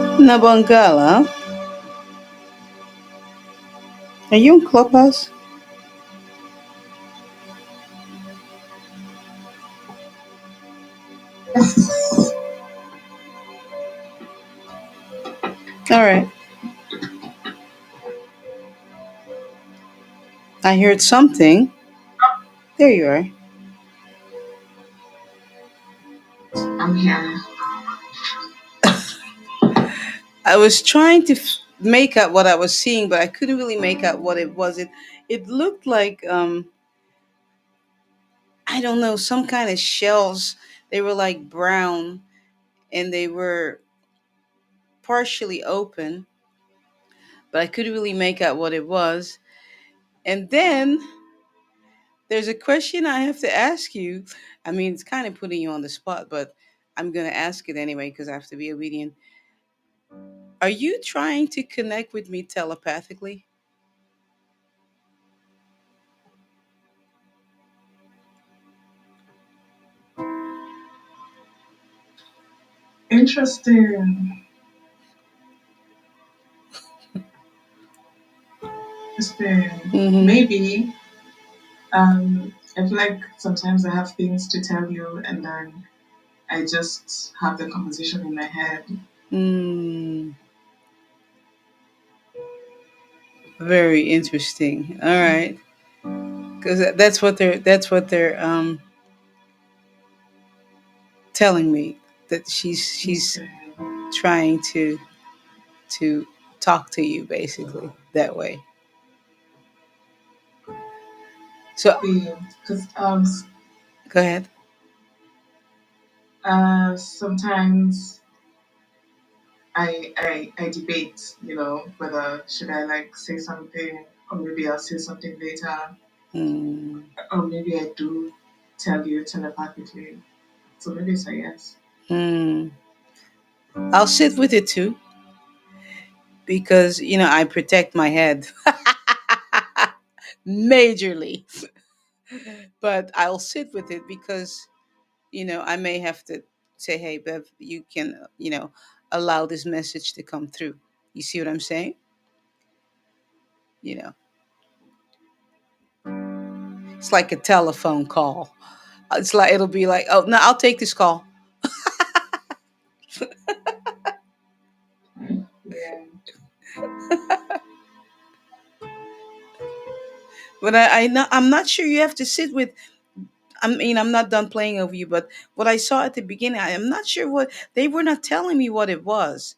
Nabangala, are you in Clubhouse? All right. I heard something. There you are. I'm here. I was trying to make out what I was seeing, but I couldn't really make out what it was. It looked like I don't know, some kind of shells. They were like brown, and they were partially open, but I couldn't really make out what it was. And then there's a question I have to ask you. I mean, it's kind of putting you on the spot, but I'm going to ask it anyway because I have to be obedient. Are you trying to connect with me telepathically? Interesting. Interesting. Mm-hmm. Maybe. I feel like sometimes I have things to tell you, and then I just have the conversation in my head. Mm, very interesting. All right, because that's what they're telling me, that she's Okay. trying to talk to you basically that way. So Because go ahead. sometimes I debate, whether should I like say something or maybe I'll say something later Mm, or maybe I do tell you telepathically. So maybe it's a yes. mm. I'll sit with it too because I protect my head majorly, but I'll sit with it because I may have to say, "Hey, Bev, you can allow this message to come through." You see what I'm saying? You know, it's like a telephone call. It's like it'll be like, "Oh no, I'll take this call." Yeah. But I'm not sure you have to sit with. I mean, I'm not done playing over you, but what I saw at the beginning, I am not sure what they were not telling me what it was.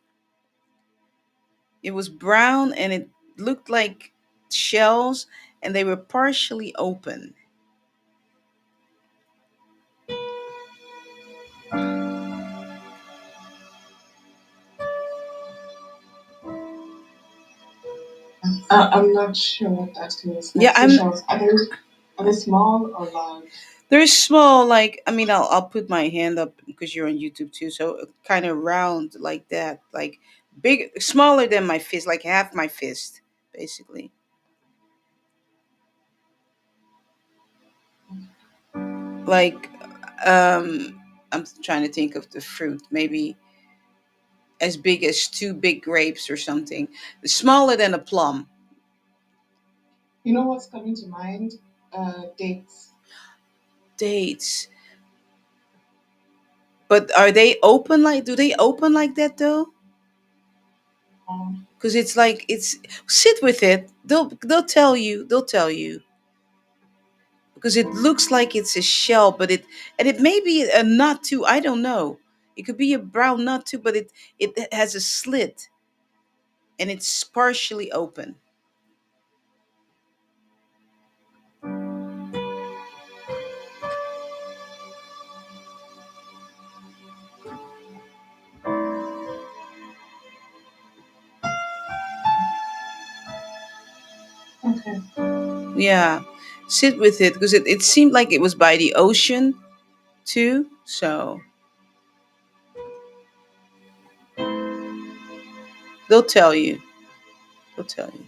It was brown and it looked like shells, and they were partially open. I'm not sure what that is. Yeah, Like seashells, are they small or large? they're small. Like, I mean, I'll put my hand up because you're on YouTube too. So kind of round like that, like big, smaller than my fist, like half my fist, basically. Like, I'm trying to think of the fruit. Maybe as big as two big grapes or something. Smaller than a plum. You know what's coming to mind? Dates. Dates. But are they open like? Do they open like that though? Because it's like it's sit with it. They'll tell you. They'll tell you because it looks like it's a shell, but it may be a nut too. I don't know. It could be a brown nut too, but it has a slit and it's partially open. Okay. Yeah, sit with it because it seemed like it was by the ocean too. So they'll tell you. They'll tell you.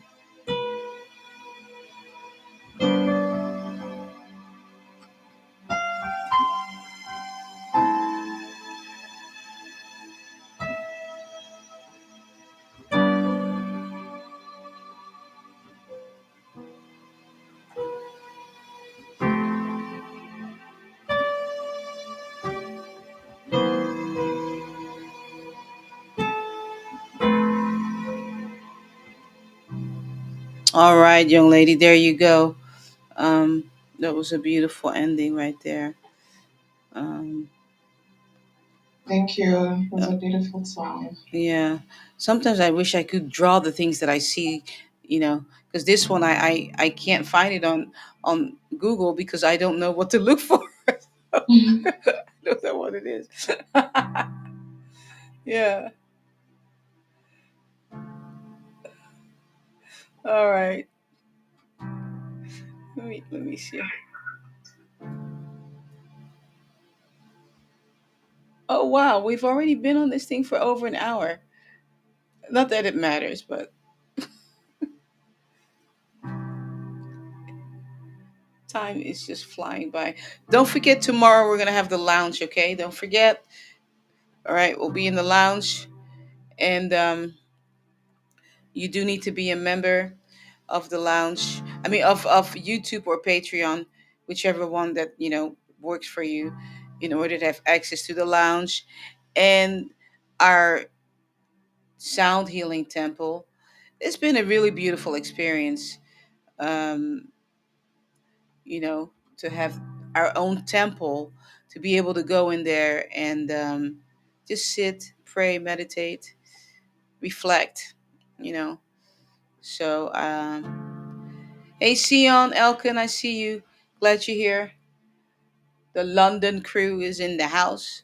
All right, young lady, there you go. That was a beautiful ending right there. Um, Thank you. It was uh, a beautiful song. yeah. Sometimes I wish I could draw the things that I see, because this one I can't find it on Google because I don't know what to look for. I don't know what it is. Yeah. All right. Let me see. Oh wow, we've already been on this thing for over an hour. Not that it matters, but time is just flying by. Don't forget tomorrow we're gonna have the lounge. Okay, don't forget. All right, we'll be in the lounge, and you do need to be a member of the lounge. I mean, of YouTube or Patreon, whichever one that works for you, in order to have access to the lounge and our sound healing temple. It's been a really beautiful experience. Um, you know, to have our own temple, to be able to go in there and just sit, pray, meditate, reflect. You know, so. Hey, Sion, Elkin, I see you. Glad you're here. The London crew is in the house.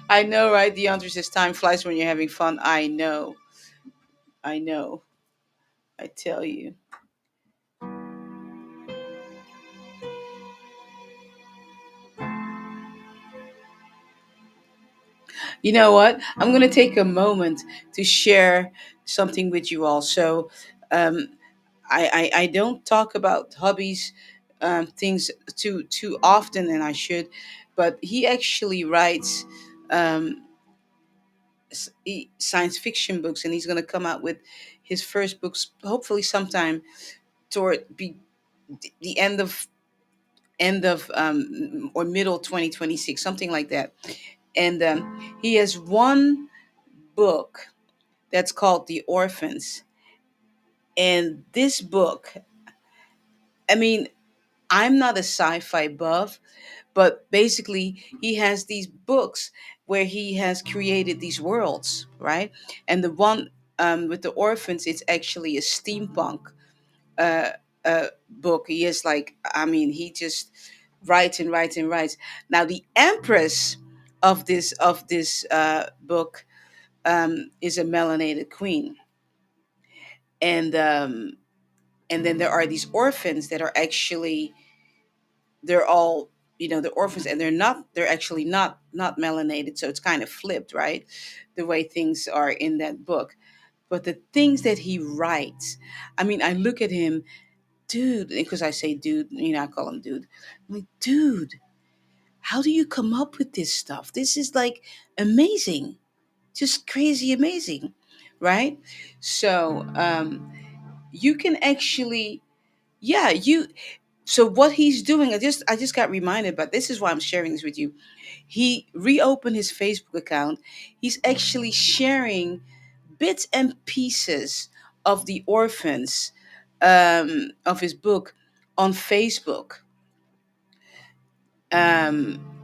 I know, right? The answer says time flies when you're having fun. I know. I know. I tell you. You know what? I'm going to take a moment to share something with you all. So, um, I don't talk about hobbies, things too often than I should, but he actually writes um, science fiction books, and he's going to come out with his first books hopefully sometime toward the end of or middle 2026, something like that. And he has one book that's called The Orphans. And this book, I mean, I'm not a sci-fi buff, but basically he has these books where he has created these worlds, right? And the one with the orphans, it's actually a steampunk uh, book. He is like, I mean, he just writes and writes and writes. Now the empress of this book is a melanated queen, and and then there are these orphans that are actually, they're all, the orphans, and they're actually not melanated, so it's kind of flipped, right, the way things are in that book. But the things that he writes, I mean, I look at him, dude, because I say dude, I call him dude. I'm like, dude, how do you come up with this stuff? This is like amazing, just crazy amazing, right? So you can actually, yeah, you. So what he's doing, I just got reminded, but this is why I'm sharing this with you. He reopened his Facebook account. He's actually sharing bits and pieces of the orphans, of his book, on Facebook. Um,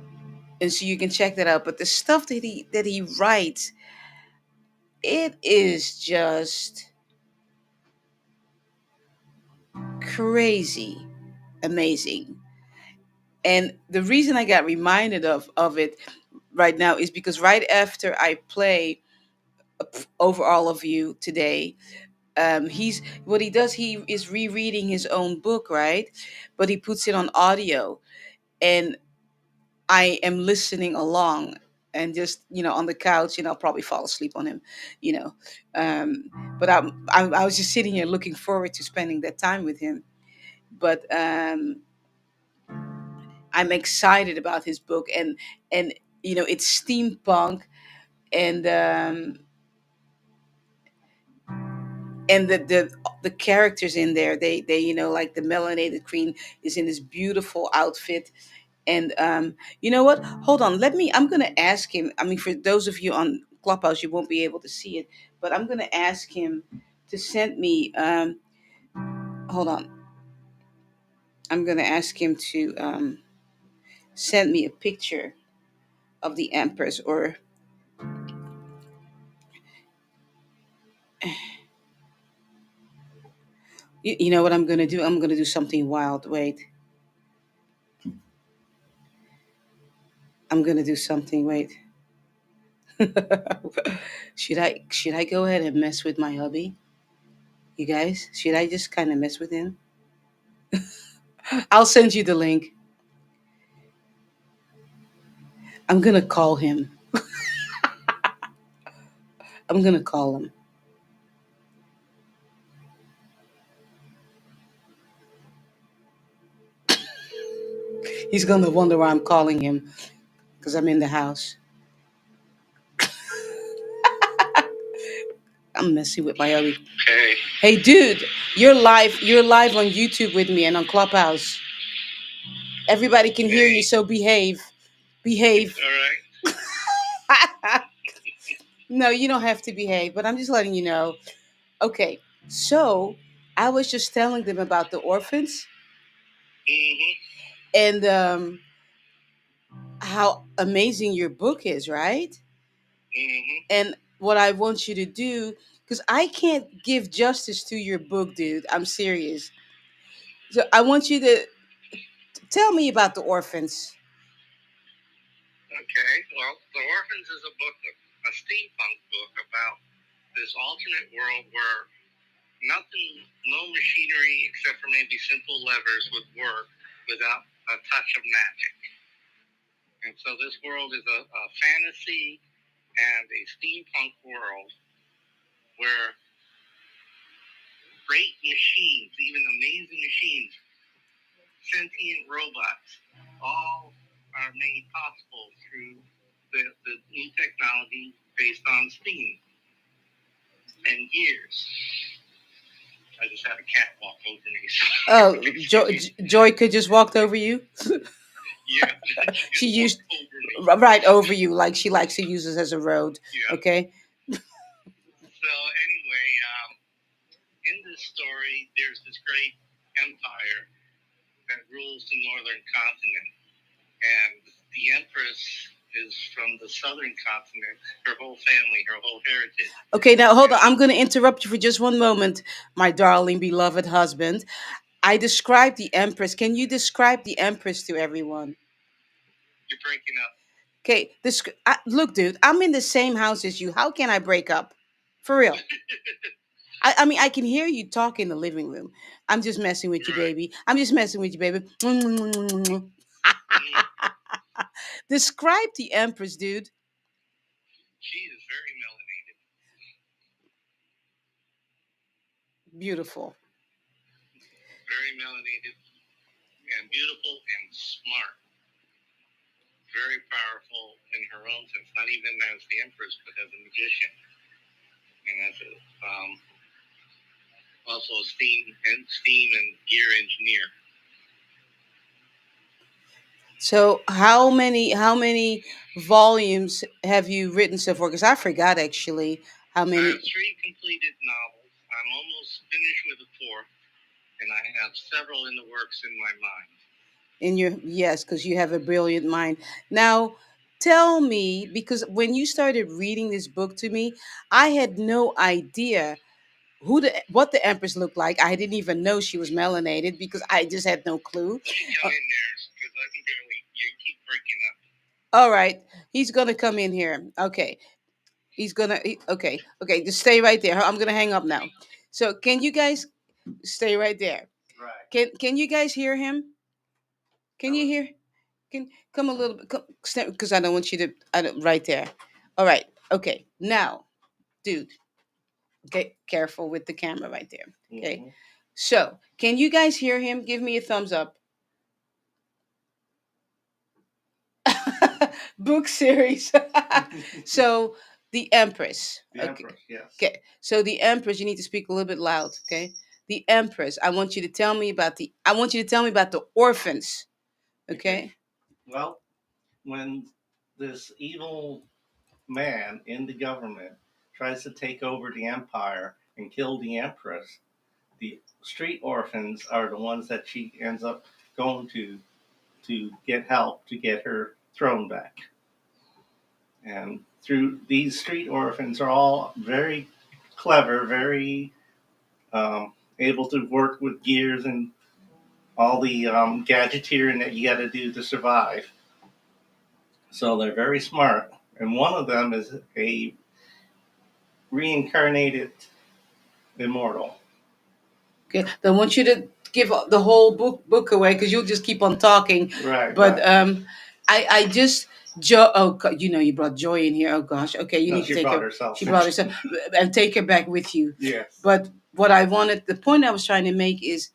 and so you can check that out. But the stuff that he writes, it is just crazy amazing. And the reason I got reminded of it right now is because right after I play over all of you today, he's what he does. He is rereading his own book, right? But he puts it on audio, and I am listening along, and just on the couch, I'll probably fall asleep on him, you know. Um, but I was just sitting here looking forward to spending that time with him. But I'm excited about his book, and it's steampunk, and the characters in there, they like the melanated queen is in this beautiful outfit. And you know what, hold on, I'm gonna ask him. I mean, for those of you on Clubhouse, you won't be able to see it, but I'm gonna ask him to send me, hold on, I'm gonna ask him to send me a picture of the empress, or You know what I'm gonna do? I'm gonna do something wild. Wait, I'm gonna do something. Wait. Should I go ahead and mess with my hubby? You guys, should I just kind of mess with him? I'll send you the link. I'm gonna call him. I'm gonna call him. He's gonna wonder why I'm calling him because I'm in the house. I'm messing with my hubby. Okay. Hey, dude, you're live. You're live on YouTube with me and on Clubhouse. Everybody can hear you, Hey. so behave. Behave. All right. No, you don't have to behave, but I'm just letting you know. Okay, so I was just telling them about the orphans Mm-hmm. and how amazing your book is, right? Mm-hmm. And what I want you to do, because I can't give justice to your book, dude. I'm serious. So I want you to tell me about the orphans. Okay. Well, The Orphans is a steampunk book about this alternate world where nothing, no machinery except for maybe simple levers would work without a touch of magic. And so this world is a fantasy and a steampunk world where great machines, even amazing machines, sentient robots, all are made possible through the new technology based on steam and gears. I just had a cat walk over me. Oh, Excuse me. Joy could just walked over you. Yeah, she She just used walked over me. right over you, like she likes to use this as a road. Yeah. Okay. So anyway, in this story, there's this great empire that rules the northern continent, and the empress is from the southern continent. Her whole family, her whole heritage. Okay, now hold on. I'm going to interrupt you for just one moment, my darling, beloved husband. I described the Empress. Can you describe the Empress to everyone? You're breaking up. Okay, look, dude, I'm in the same house as you. How can I break up? For real. I mean, I can hear you talk in the living room. I'm just messing with you, Right. baby. I'm just messing with you, baby. Describe the Empress, dude. She is very melanated, Beautiful. very melanated, and beautiful and smart. Very powerful in her own sense, not even as the empress, but as a magician and as a also a steam and gear engineer. So how many volumes have you written so far? Because I forgot actually how I have many 3 completed novels. I'm almost finished with the 4th, and I have several in the works in my mind. in your yes, because you have a brilliant mind. Now tell me, because when you started reading this book to me, I had no idea what the Empress looked like. I didn't even know she was melanated because I just had no clue. Let me come Uh, in there because I can barely. You keep breaking up. all right, he's gonna come in here. Okay, okay, just stay right there. I'm gonna hang up now. So can you guys stay right there? Right. Can you guys hear him? Can you hear? Can come a little bit because I don't want you to. I don't, right there. All right. Okay. Now, dude, get careful with the camera right there. Okay. Mm-hmm. So, can you guys hear him? Give me a thumbs up. Book series. So, the Empress. The Okay. empress, yes. Okay. So, the Empress. You need to speak a little bit loud. Okay. The Empress. I want you to tell me about the. I want you to tell me about the orphans. Okay. Well, when this evil man in the government tries to take over the empire and kill the empress, the street orphans are the ones that she ends up going to get help to get her throne back. And through these street orphans are all very clever, very able to work with gears and all the gadgeteering that you got to do to survive. So they're very smart. And one of them is a reincarnated immortal. Okay, I want you to give the whole book away because you'll just keep on talking. Right, But right. I just Joe. Oh, you know, you brought Joy in here. Oh gosh. Okay, you No, need to she take brought her. herself. She brought herself and take her back with you. Yes. But what I wanted, the point I was trying to make is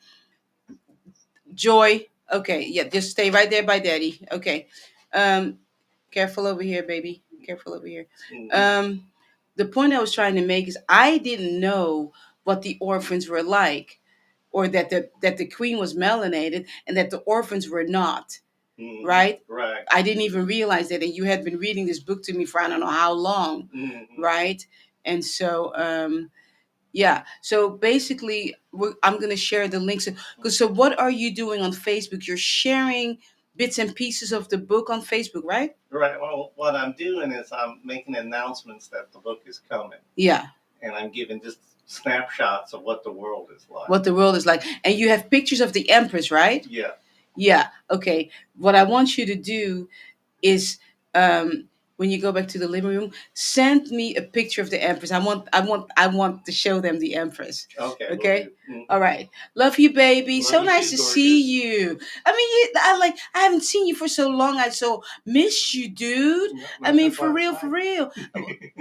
Joy. Okay, yeah, just stay right there by Daddy. Okay, um, careful over here, baby. Careful over here. Mhm. The point I was trying to make is I didn't know what the orphans were like, or that the queen was melanated and that the orphans were not. Right? Right. I didn't even realize that, and you had been reading this book to me for I don't know how long, right? And so, yeah. So basically, I'm going to share the links. Because so, what are you doing on Facebook? You're sharing bits and pieces of the book on Facebook, right? Right. Well, what I'm doing is I'm making announcements that the book is coming, Yeah. and I'm giving just snapshots of what the world is like. What the world is like, and you have pictures of the empress, right? Yeah. Yeah. Okay. What I want you to do is when you go back to the living room, send me a picture of the empress. I want to show them the empress. Okay. Okay. Mm-hmm. All right. Love you, baby. Love So you nice too, to gorgeous. see you. I mean, I haven't seen you for so long. I so miss you, dude. Not I mean, since for last real, night. for real.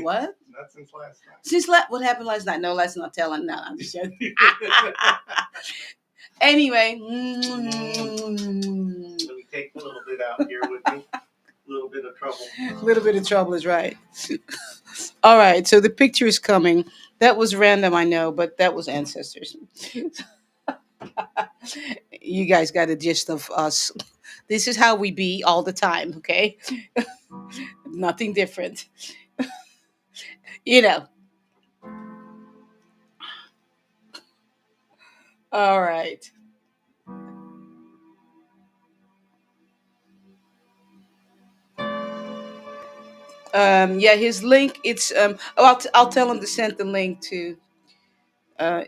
What? Not since last night. What happened last night? No, let's not tell him. No, I'm just joking. Anyway. Let me take a little bit out here with me. A little bit of trouble. A little bit of trouble is right. All right, so the picture is coming. That was random, I know, but that was ancestors. You guys got a gist of us. This is how we be all the time, okay? Nothing different. You know. All right. Yeah, his link. It's Oh, I'll tell him to send the link to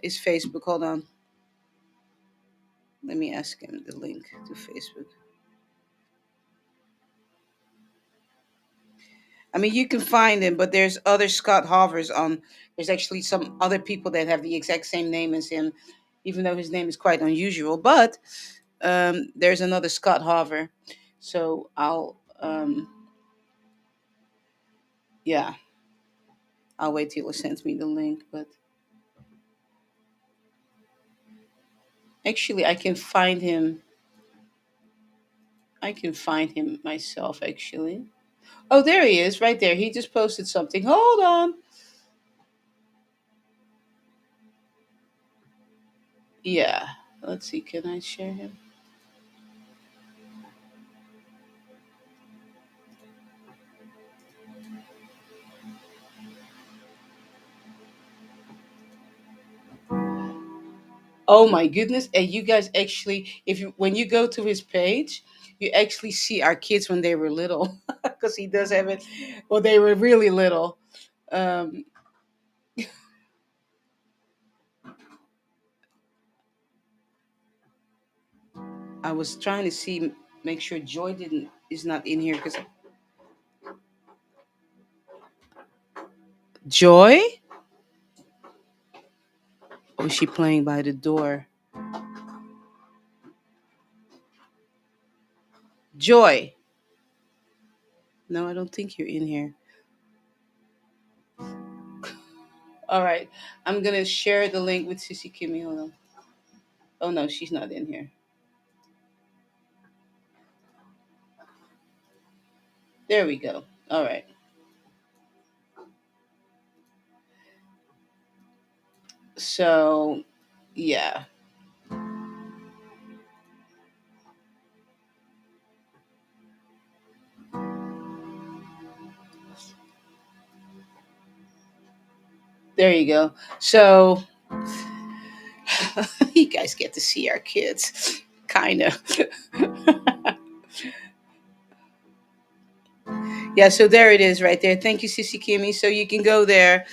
his Facebook. Hold on. Let me ask him the link to Facebook. I mean, you can find him, but there's other Scott Hovers on. There's actually some other people that have the exact same name as him, even though his name is quite unusual. But there's another Scott Hover, so yeah, I'll wait till he sends me the link. But actually, I can find him. I can find him myself. Actually, oh, there he is, right there. He just posted something. Hold on. Yeah, let's see. Can I share him? Oh my goodness. And you guys actually, if you when you go to his page, you actually see our kids when they were little. Because he does have it. Well, they were really little. Um, I was trying to see, make sure Joy didn't is not in here because Joy? Oh, is she playing by the door? Joy. No, I don't think you're in here. All right. I'm gonna share the link with Sissy Kimmy. Hold on. Oh no, she's not in here. There we go. All right. So yeah. There you go. So you guys get to see our kids, kind of. Yeah, so there it is right there. Thank you, Sissy Kimmy. So you can go there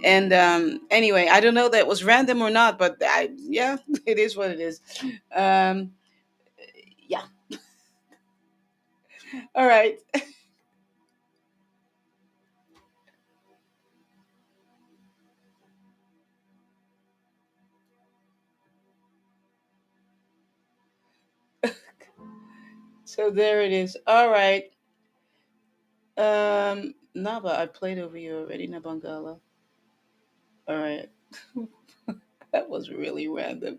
And anyway, I don't know that was random or not, but yeah, it is what it is. Um, yeah. All right. So there it is. All right. Naba, I played over you already, Nabangala. All right. That was really random.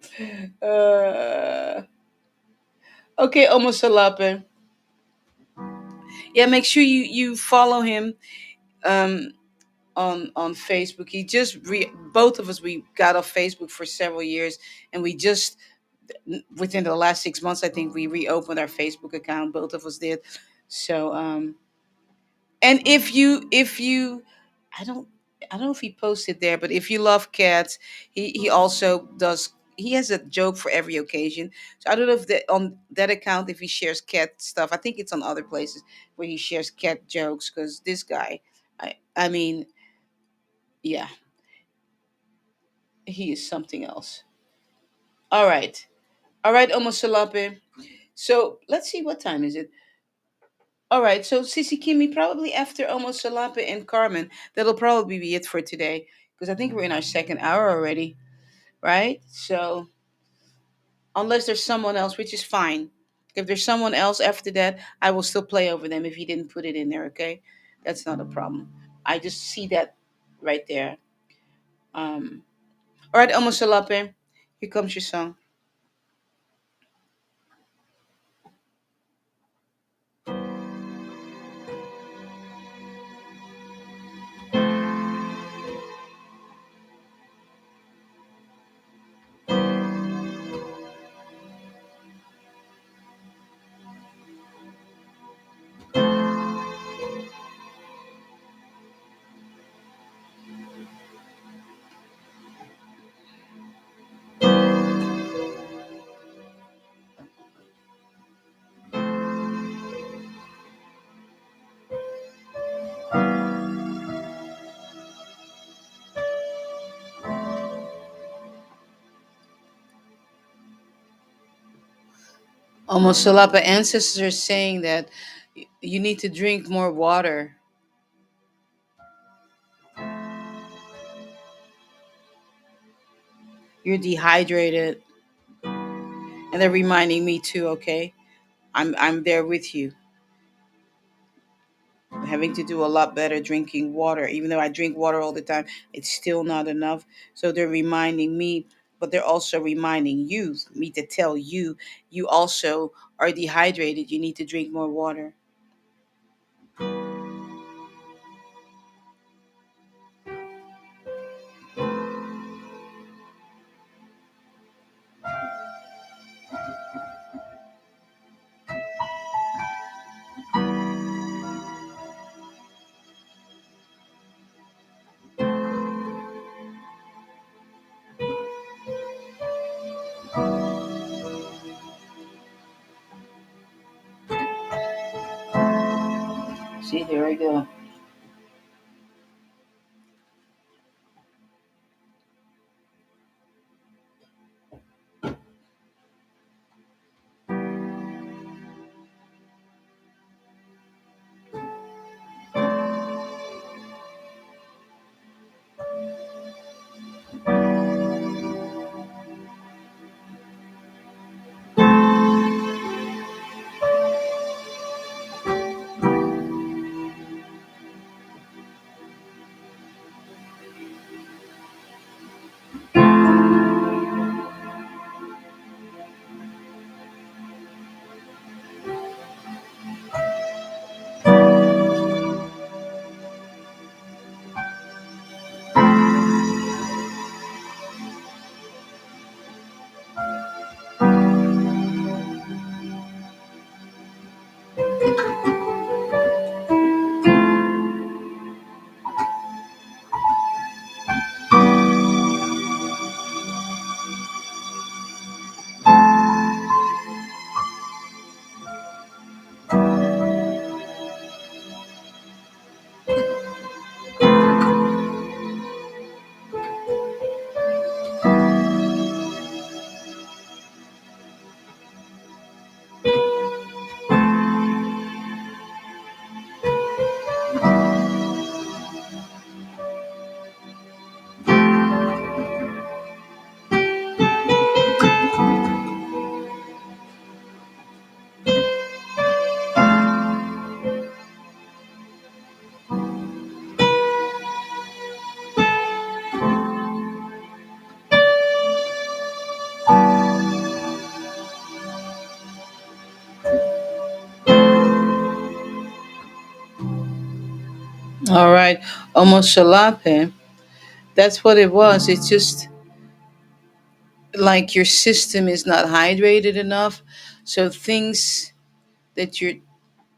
Uh, okay, Omosalape. Yeah, make sure you follow him um on Facebook. He just both of us, we got off Facebook for several years, and we just within the last 6 months, I think we reopened our Facebook account. Both of us did. So and if you I don't know if he posted there, but if you love cats, he also does. He has a joke for every occasion. So I don't know if that on that account, if he shares cat stuff. I think it's on other places where he shares cat jokes, because this guy, I mean, yeah, he is something else. All right, all right, Omosalape. So let's see, what time is it? All right, so Sissy Kimi, probably after Omosalape and Carmen, that'll probably be it for today, because I think we're in our second hour already, right? So unless there's someone else, which is fine. If there's someone else after that, I will still play over them if you didn't put it in there, okay? That's not a problem. I just see that right there. Um, all right, Omosalape, here comes your song. Omosalape, ancestors are saying that you need to drink more water. You're dehydrated. And they're reminding me too, okay? I'm there with you. Having to do a lot better drinking water. Even though I drink water all the time, it's still not enough. So they're reminding me, but they're also reminding me to tell you, you also are dehydrated. You need to drink more water. See, there I go. All right. Almost shalape. That's what it was. It's just like your system is not hydrated enough. So things that you're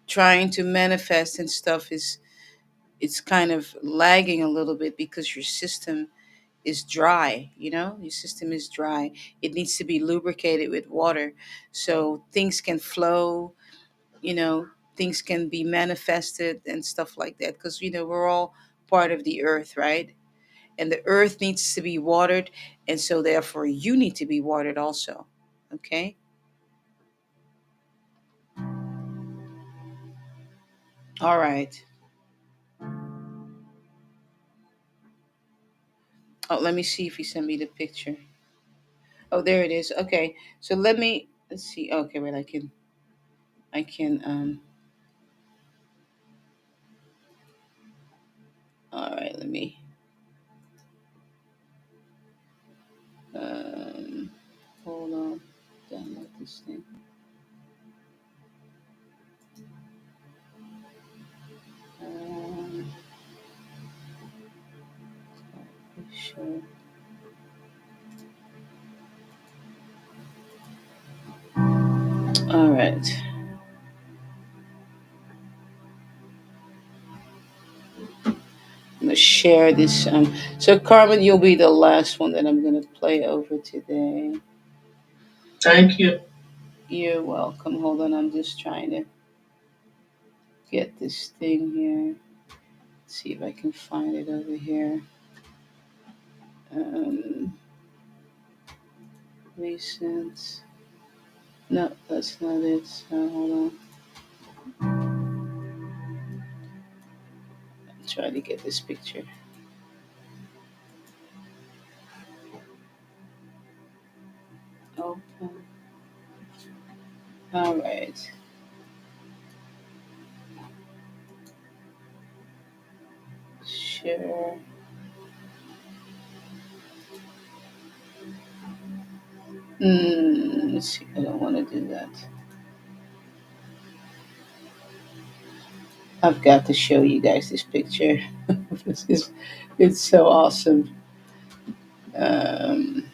trying to manifest and stuff is it's kind of lagging a little bit because your system is dry, your system is dry. It needs to be lubricated with water so things can flow, you know things can be manifested and stuff like that, because we're all part of the earth, right? And the earth needs to be watered, and so therefore you need to be watered also. Okay. All right. Oh, let me see if he sent me the picture. Oh, there it is. Okay, so let's see. Okay, wait, I can all right, let me um hold on, download this thing. um sure. All right, I'm gonna share this. So Carmen, you'll be the last one that I'm gonna play over today. Thank you. You're welcome. Hold on, I'm just trying to get this thing here. See if I can find it over here. um Recent. No, that's not it. So hold on. Try to get this picture. Open. All right. Share. Let's see. I don't want to do that. I've got to show you guys this picture. This is, it's so awesome. Um,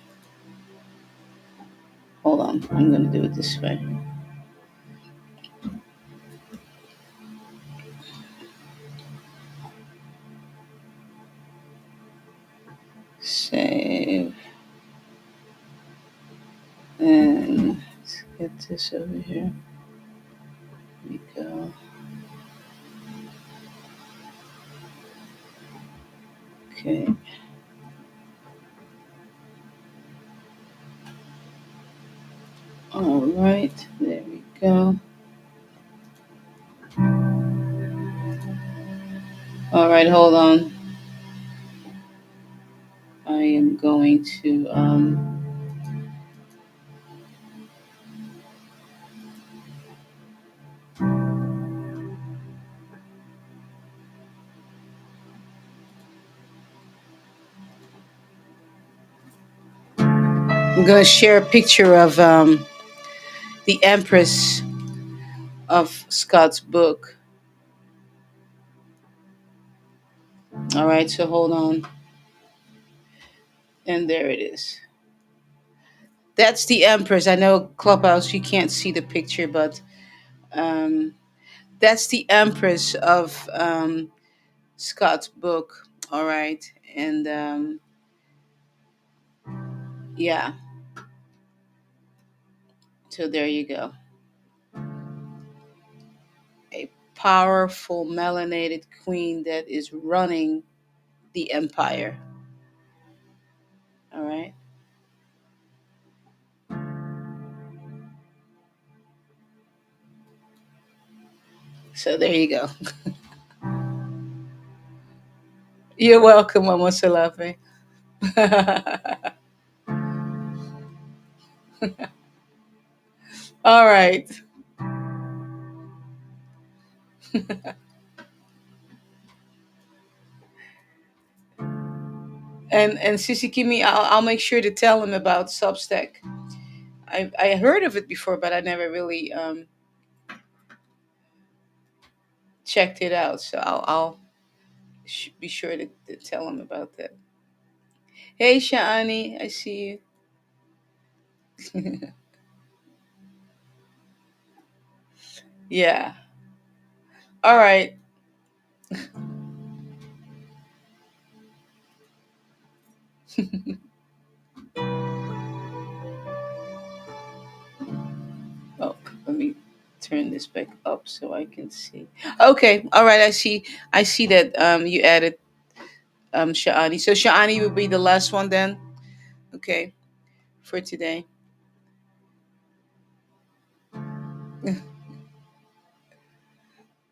Hold on. I'm going to do it this way. Save. And let's get this over here. Here we go. Okay. All right. There we go. All right. Hold on. I am going to I'm going to share a picture of the Empress of Scott's book. All right, so hold on. And there it is. That's the Empress. I know Clubhouse, you can't see the picture, but um, that's the Empress of Scott's book. All right. And yeah, so there you go. A powerful melanated queen that is running the empire. All right. So there you go. You're welcome, Mama Salafe. All right. And Sissy Kimi, I'll make sure to tell him about Substack. I heard of it before, but I never really checked it out. So I'll Be sure to tell him about that. Hey, Shani, I see you. Yeah. All right. Oh, let me turn this back up so I can see. Okay. All right. I see. I see that you added Shani. So Shani will be the last one then. Okay, for today.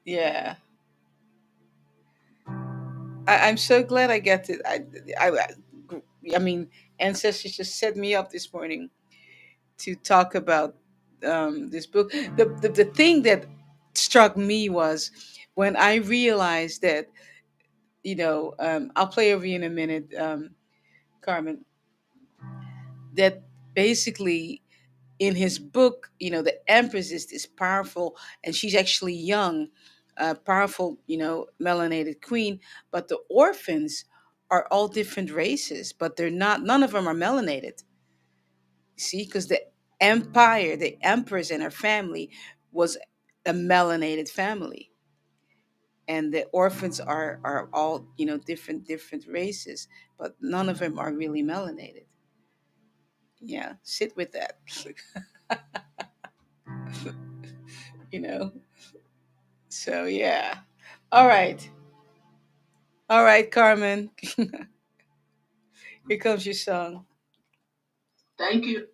Yeah. I'm so glad I got to. I mean, ancestors just set me up this morning to talk about this book. The thing that struck me was when I realized that, I'll play over you in a minute, Carmen, that basically in his book, the Empress is this powerful, and she's actually young, powerful, melanated queen, but the orphans are all different races, but they're not, none of them are melanated. See, because the empire, the empress and her family was a melanated family, and the orphans are all, different races, but none of them are really melanated. Yeah, sit with that. you know. So yeah. All right. All right, Carmen. Here comes your song. Thank you.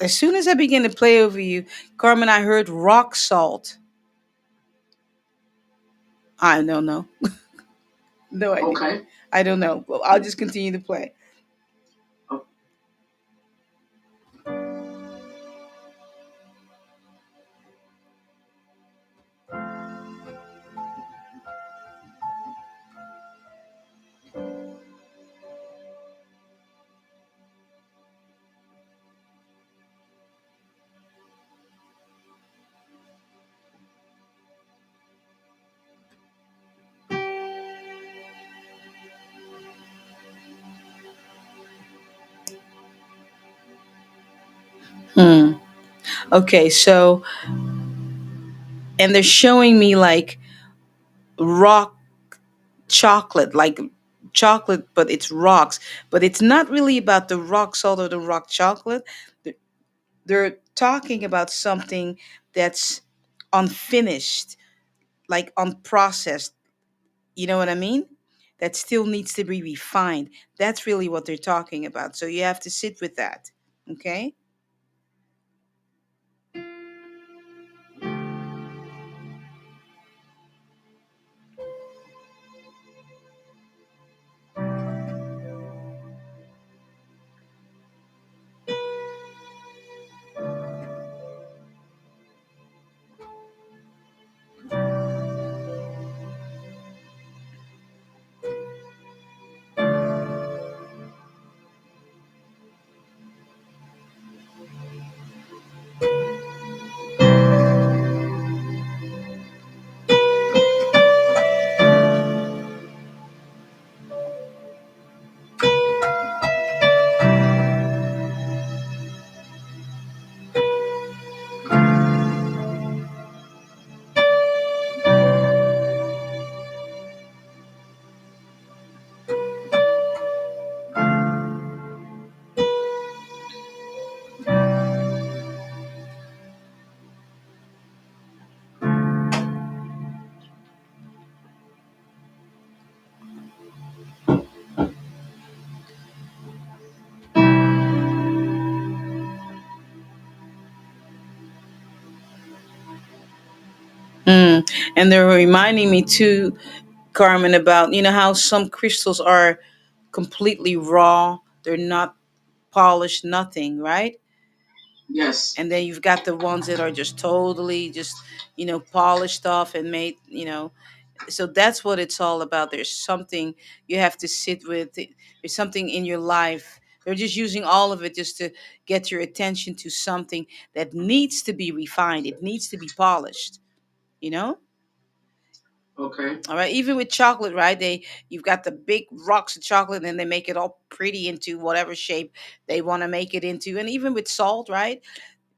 As soon as I began to play over you, Carmen, I heard rock salt. I don't know. No idea. Okay. I don't know. Well, I'll just continue to play. Oh, Hmm. Okay, so, and they're showing me like rock chocolate, like chocolate, but it's rocks. But it's not really about the rock salt or the rock chocolate. They're they're talking about something that's unfinished, like unprocessed. You know what I mean? That still needs to be refined. That's really what they're talking about. So you have to sit with that. Okay? Mm. And they're reminding me too, Carmen, about how some crystals are completely raw. They're not polished, nothing, right? yes. And then you've got the ones that are just totally just polished off and made, So that's what it's all about. There's something you have to sit with. There's something in your life. They're just using all of it just to get your attention to something that needs to be refined. It needs to be polished, you know? Okay. All right, even with chocolate, right? You've got the big rocks of chocolate, and then they make it all pretty into whatever shape they want to make it into. And even with salt, right?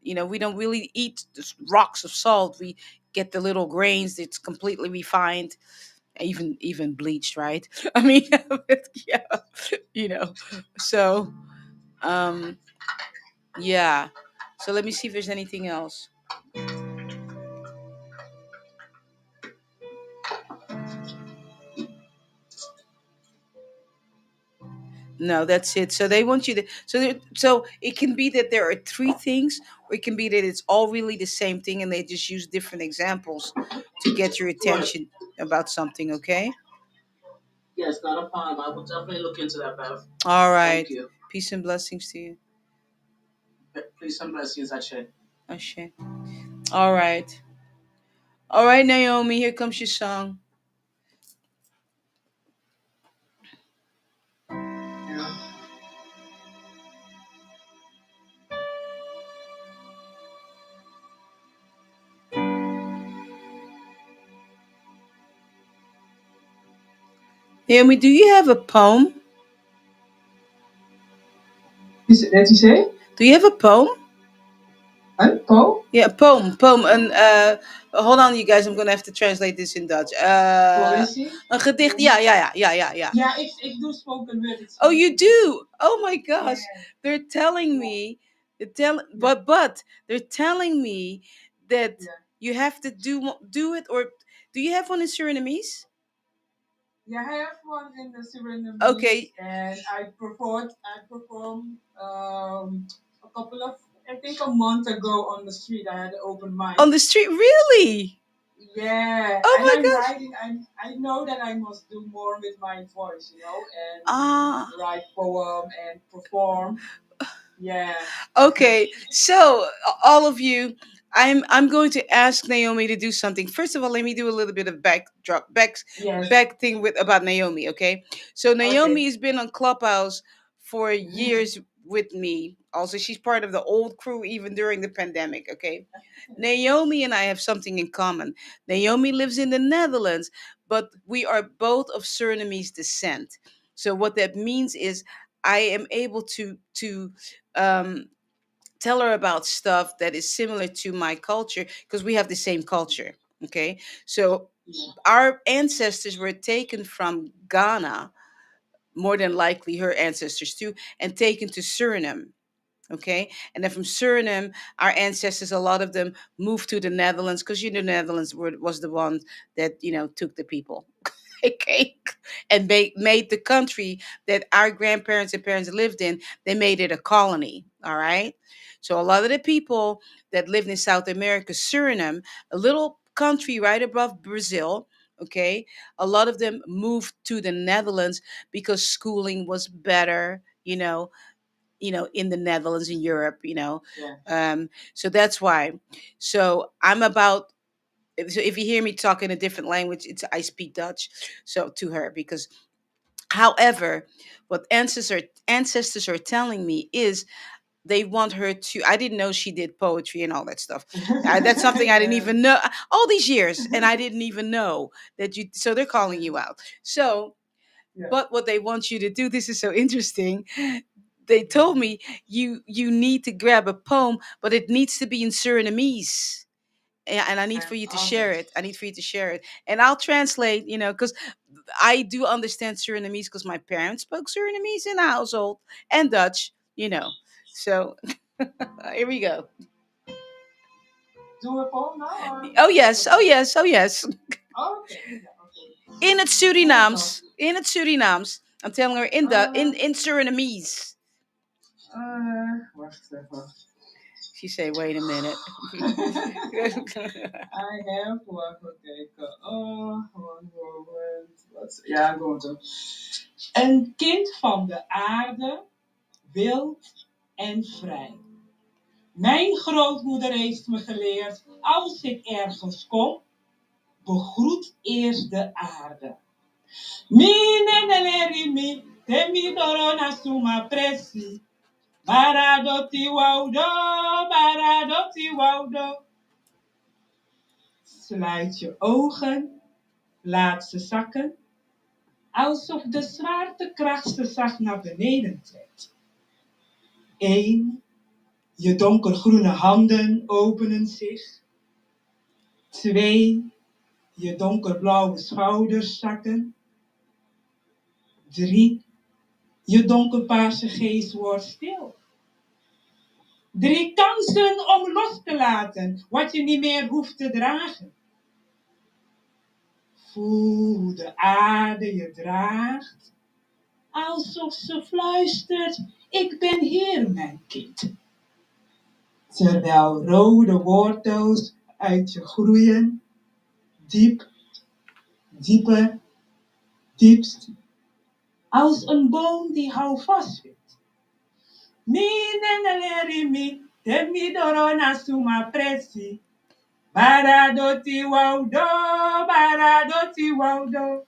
We don't really eat rocks of salt. We get the little grains that's completely refined, even bleached, right? I mean, yeah, you know. So, um, yeah. So let me see if there's anything else. No, that's it. So they want you to. So it can be that there are three things, or it can be that it's all really the same thing, and they just use different examples to get your Right. attention about something. Okay. Yes, not a problem. I will definitely look into that, Bev. All Thank right. you. Peace and blessings to you. Please and blessings, Ashe. Ashe. All right. All right, Naomi. Here comes your song. Yeah. Naomi, do you have a poem? That you say? Do you have a poem? Paul? Yeah, poem. And hold on, you guys. I'm gonna have to translate this in Dutch. Poëzie? Een gedicht. Ja, ja, ja, ja, ja, ja. Ja, ik doe spoken word. Ik Oh, schrijf you gedichten. do. Oh my gosh. Yeah. They're telling Ja. me. Ja. But they're telling me that Ja. you have to do it, or do you have one in Surinamese? Yeah, I have one in the Surinamese, Okay, and I performed a couple of, I think a month ago on the street. I had an open mic. on the street, really? Yeah, Oh and my I'm gosh. writing. I know that I must do more with my voice, and Ah. write poem and perform. Yeah. Okay, so all of you, I'm going to ask Naomi to do something. First of all, let me do a little bit of Yes. back thing with about Naomi. Okay, so Okay. Naomi has been on Clubhouse for years with me. Also, she's part of the old crew even during the pandemic. Okay, Naomi and I have something in common. Naomi lives in the Netherlands, but we are both of Surinamese descent. So what that means is I am able to um, tell her about stuff that is similar to my culture because we have the same culture. Okay, so Yeah. our ancestors were taken from Ghana, more than likely her ancestors too, and taken to Suriname. Okay, and then from Suriname, our ancestors, a lot of them moved to the Netherlands because the Netherlands was the one that took the people. Okay, and made the country that our grandparents and parents lived in. They made it a colony. All right, so a lot of the people that lived in South America, Suriname, a little country right above Brazil. Okay, a lot of them moved to the Netherlands because schooling was better. In the Netherlands, in Europe. Yeah. So that's why. So I'm about. So if you hear me talk in a different language, I speak Dutch. So to her, because however, what ancestors are telling me is they want her to. I didn't know she did poetry and all that stuff. That's something I didn't Yeah. even know all these years, and I didn't even know that you. So they're calling you out. So Yeah. but what they want you to do, this is so interesting. They told me you need to grab a poem, but it needs to be in Surinamese. And I need for you to Okay. share it. I need for you to share it. And I'll translate, because I do understand Surinamese because my parents spoke Surinamese in the household and Dutch, So here we go. Do a poem now, or Oh is it yes, oh okay? yes, oh yes. Okay. Yeah. Okay. In het Here we go. Surinaams. In het Surinaams. I'm telling her in the Uh, in Surinamese. wacht even. She say, wait a minute. I have one. Kijken. One moment. Ja, goed. Een kind van de aarde, wild en vrij. Mijn grootmoeder heeft me geleerd, als ik ergens kom, begroet eerst de aarde. Mi neneleri mi, temi dorona suma presi. Baradoti waudo, baradoti waudo. Sluit je ogen, laat ze zakken, alsof de zwaartekracht ze zacht naar beneden trekt. 1. Je donkergroene handen openen zich. 2. Je donkerblauwe schouders zakken. 3. Je donkerpaarse geest wordt stil. 3 kansen om los te laten wat je niet meer hoeft te dragen. Voel hoe de aarde je draagt, alsof ze fluistert, ik ben hier mijn kind. Terwijl rode wortels uit je groeien, diep, dieper, diepst, als een boom die houvast vindt. Mi neneleri mi, temi dorona suma presi. Baradoti waudo, baradoti waudo.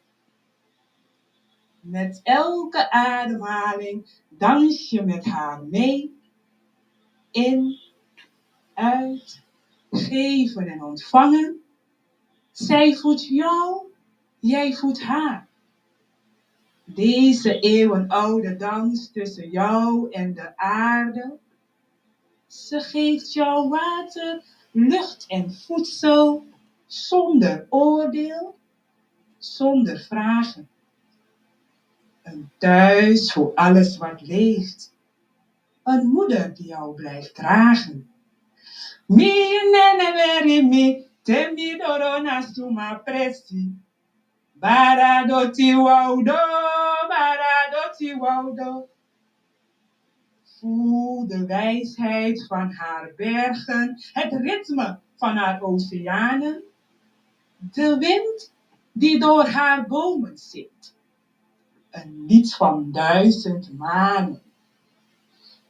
Met elke ademhaling dans je met haar mee. In, uit, geven en ontvangen. Zij voedt jou, jij voedt haar. Deze eeuwenoude dans tussen jou en de aarde. Ze geeft jou water, lucht en voedsel, zonder oordeel, zonder vragen. Een thuis voor alles wat leeft. Een moeder die jou blijft dragen. Mi neneveri mi, temi dorona suma presi. Baradoti waudo, baradoti waudo. Voel de wijsheid van haar bergen, het ritme van haar oceanen. De wind die door haar bomen zit. Een lied van 1000 manen.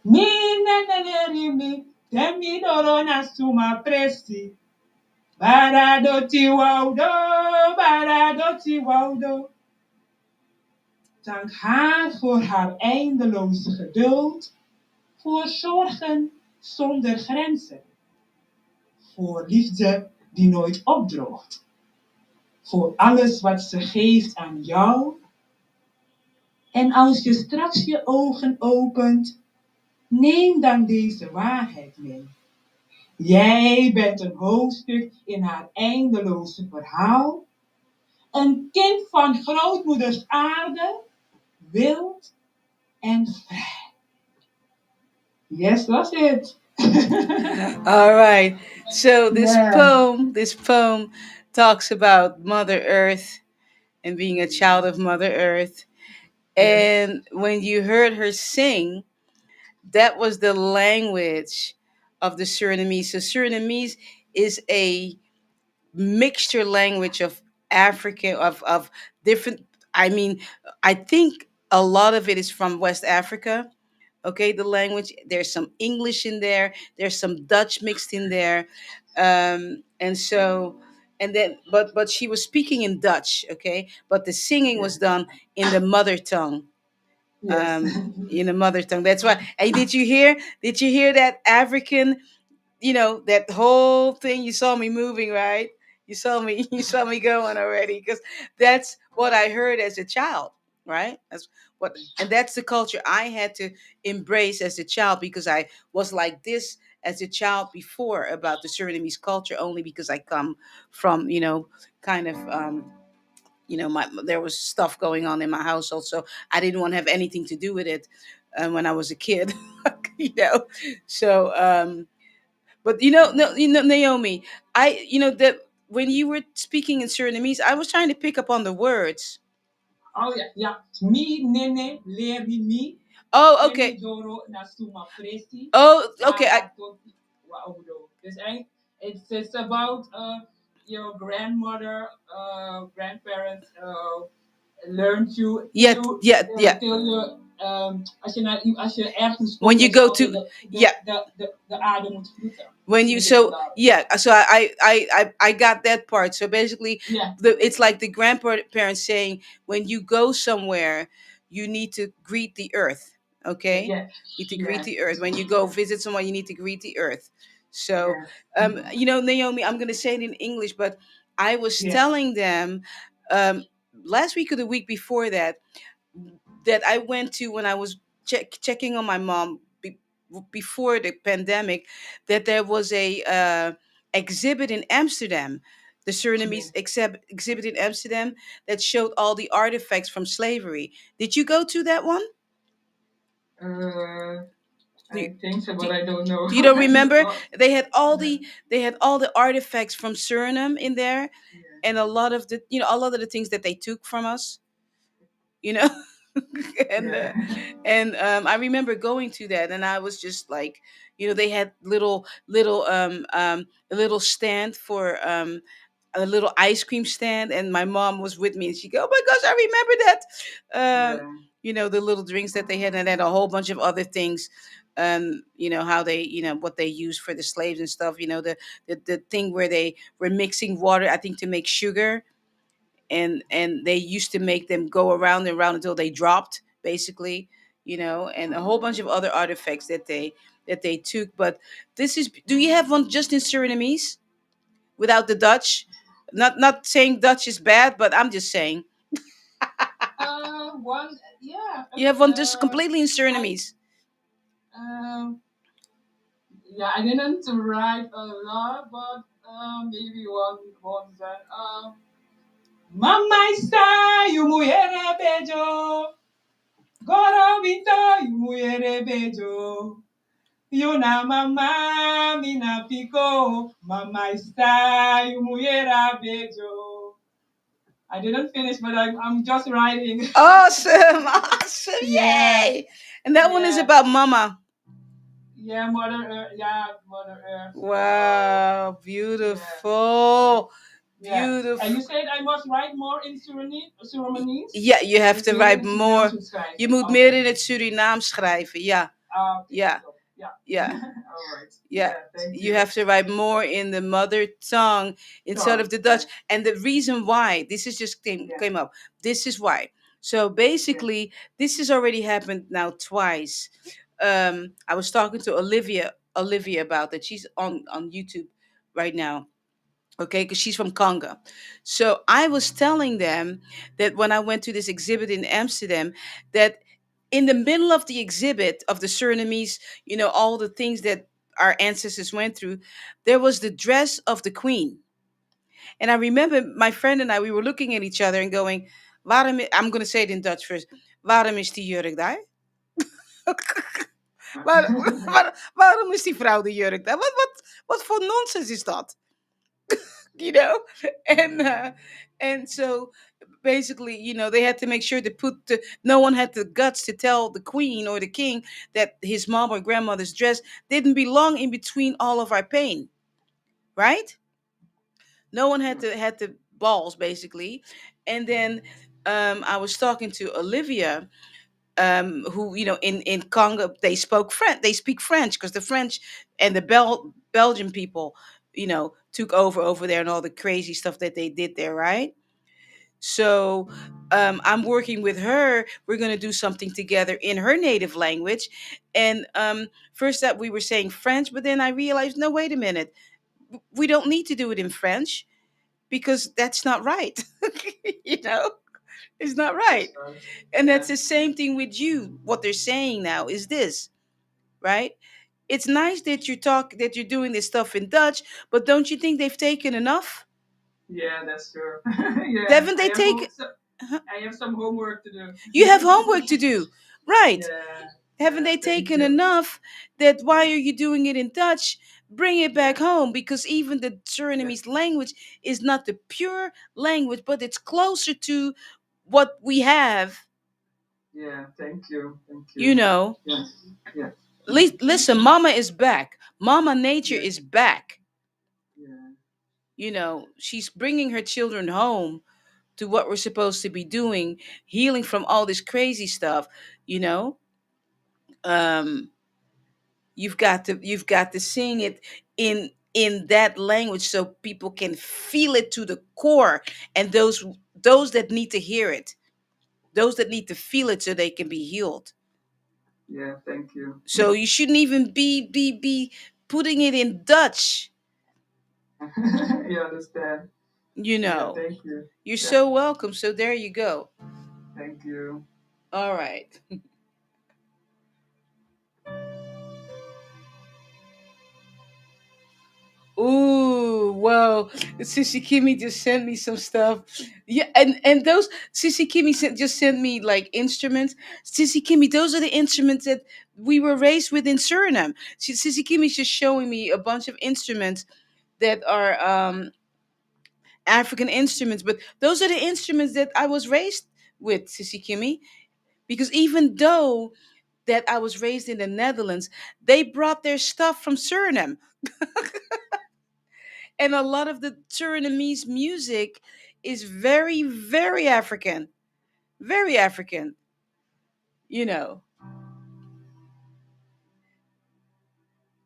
Mi neneneri mi, temi dorona suma presi. Baradoti waudo, baradoti waudo. Dank haar voor haar eindeloze geduld, voor zorgen zonder grenzen, voor liefde die nooit opdroogt, voor alles wat ze geeft aan jou. En als je straks je ogen opent, neem dan deze waarheid mee. Jij bent een hoofdstuk in haar eindeloze verhaal. Een kind van grootmoeders aarde, wild en vrij. Yes, that's it. All right. So Yeah. this poem talks about Mother Earth and being a child of Mother Earth. Yes. And when you heard her sing, that was the language of the Surinamese. So Surinamese is a mixture language of African of different. I mean, I think a lot of it is from West Africa. Okay, the language. There's some English in there. There's some Dutch mixed in there, and so and then but she was speaking in Dutch. Okay, but the singing was Yes. done in the mother tongue. Yes. Um, in the mother tongue. That's why. Hey, did you hear? Did you hear that African, that whole thing? You saw me moving, right? You saw me going already, because that's what I heard as a child, right? That's what, and that's the culture I had to embrace as a child, because I was like this as a child before about the Surinamese culture, only because I come from, kind of, my there was stuff going on in my household, so I didn't want to have anything to do with it when I was a kid, you know. So, but no, Naomi, that when you were speaking in Surinamese, I was trying to pick up on the words. Oh ja, ja. Mi nene leri mi. Oh, Temi okay. doro na suma presi. Oh, okay. Barato waudo. Dus it's about your grandmother, grandparents learned you Yeah, till yeah, yeah. till you als je ergens When komt, you dat je go altijd to, yeah, de aarde moet groeten. when you, Spiritual so aarde. yeah, so I got that part. So basically, Yeah. it's like the grandparents saying, when you go somewhere, you need to greet the earth. Okay, Yes. you need to greet Yes. the earth. When you go visit someone, you need to greet the earth. So Yes. Naomi, I'm going to say it in English, but I was Yes. telling them um last week or the week before that I went to when I was checking on my mom before the pandemic, that there was a exhibit in Amsterdam, the Surinamese exhibit in Amsterdam, that showed all the artifacts from slavery. Did you go to that one? Uh, Do you, I think so, do, but I don't know. you don't You, remember? oh, They had all yeah. the artifacts from Suriname in there, Yeah. and a lot of the a lot of the things that they took from us. You know, and Yeah. I remember going to that, and I was just like, they had a little stand for a little ice cream stand, and my mom was with me, and she go, "Oh my gosh, I remember that." Yeah. The little drinks that they had, and then a whole bunch of other things. How they, what they used for the slaves and stuff. The thing where they were mixing water, I think, to make sugar, and they used to make them go around and around until they dropped, basically. And a whole bunch of other artifacts that they took. But do you have one just in Surinamese without the Dutch? Not saying Dutch is bad, but I'm just saying One. Yeah. you have one just Uh, completely in I. Surinamese. Yeah, I didn't write a lot, but maybe one that Mama está you muere bejo, goro vito you muere bejo, you na mama mina pico, mama está you muere bejo. I didn't finish, but I'm just writing. Awesome. Awesome. Yeah, Yay. And that one is yeah, about mama. yeah, Mother Earth, yeah, Mother Earth. Wow, Yeah. beautiful. Yeah, and Beautiful. you said I must write more in Surinamese? Ja, je have Dus to meer in write het Surinaams more. moet Je schrijven. moet meer Oké. in het Surinaams schrijven. Ja, Oké, ja, stop. Ja. ja, Alright. yeah. Yeah, thank You you. have to write more in the mother tongue instead of Tongue. the Yeah. Dutch. And the reason why, this is just Yeah. came up. This is why. So Yeah. basically, this has already happened now twice. I was talking to Olivia about that. She's on YouTube right now. Okay, because she's from Congo. So I was telling them that when I went to this exhibit in Amsterdam, that in the middle of the exhibit of the Surinamese, all the things that our ancestors went through, there was the dress of the queen. And I remember my friend and I, we were looking at each other and going, I'm going to say it in Dutch first. Waarom is die jurk daar? Waarom is die vrouw de jurk daar? Wat voor nonsens is dat? you know and so basically, they had to make sure to no one had the guts to tell the queen or the king that his mom or grandmother's dress didn't belong in between all of our pain, right? No one had the balls, basically. And then I was talking to Olivia, who, in Congo, they speak French, because the French and the Belgian people, took over there, and all the crazy stuff that they did there, right? So I'm working with her. We're going to do something together in her native language. And first that we were saying French, but then I realized, no, wait a minute. We don't need to do it in French, because that's not right. you know, it's not right. That's right. And Yeah. that's the same thing with you. What they're saying now is this, right? It's nice that you're doing this stuff in Dutch, but don't you think they've taken enough? Yeah, that's true. Yeah, Haven't they taken? Huh? I have some homework to do. You have homework to do, right? Yeah. Haven't Yeah, they thank taken you. enough? That why Yeah. are you doing it in Dutch? Bring it back Yeah. home, because even the Yeah. Surinamese language is not the pure language, but it's closer to what we have. Yeah, thank you. Thank You you. know, Yeah. Yeah. listen, Mama is back. Mama Nature Yeah. is back. Yeah. She's bringing her children home to what we're supposed to be doing, healing from all this crazy stuff. You know, um, you've got to sing it in that language so people can feel it to the core, and those that need to hear it, those that need to feel it so they can be healed. Yeah, thank you. So you shouldn't even be putting it in Dutch. You understand? You Yeah, know, thank you. you're Yeah, so welcome. So there you go. thank you. All right. Ooh, well, Sissy Kimmy just sent me some stuff. Yeah, and those Sissy Kimmy just sent me like instruments. Sissy Kimmy, those are the instruments that we were raised with in Suriname. Sissy Kimmy's just showing me a bunch of instruments that are African instruments, but those are the instruments that I was raised with, Sissy Kimmy. Because even though that I was raised in the Netherlands, they brought their stuff from Suriname. And a lot of the Surinamese music is very, very African. Very African, you know.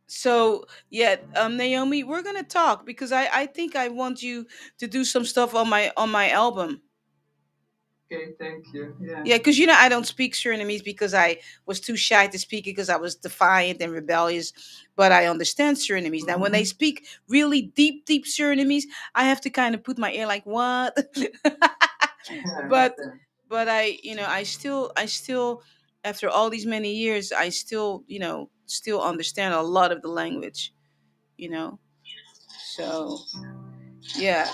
So yeah, Naomi, we're gonna talk because I think I want you to do some stuff on my album. Okay, thank you. Yeah. Yeah, because I don't speak Surinamese because I was too shy to speak it because I was defiant and rebellious. But I understand Surinamese. Now, when they speak really deep, deep Surinamese, I have to kind of put my ear like, what? I but understand. I still, after all these many years, I still, still understand a lot of the language. You know, so yeah.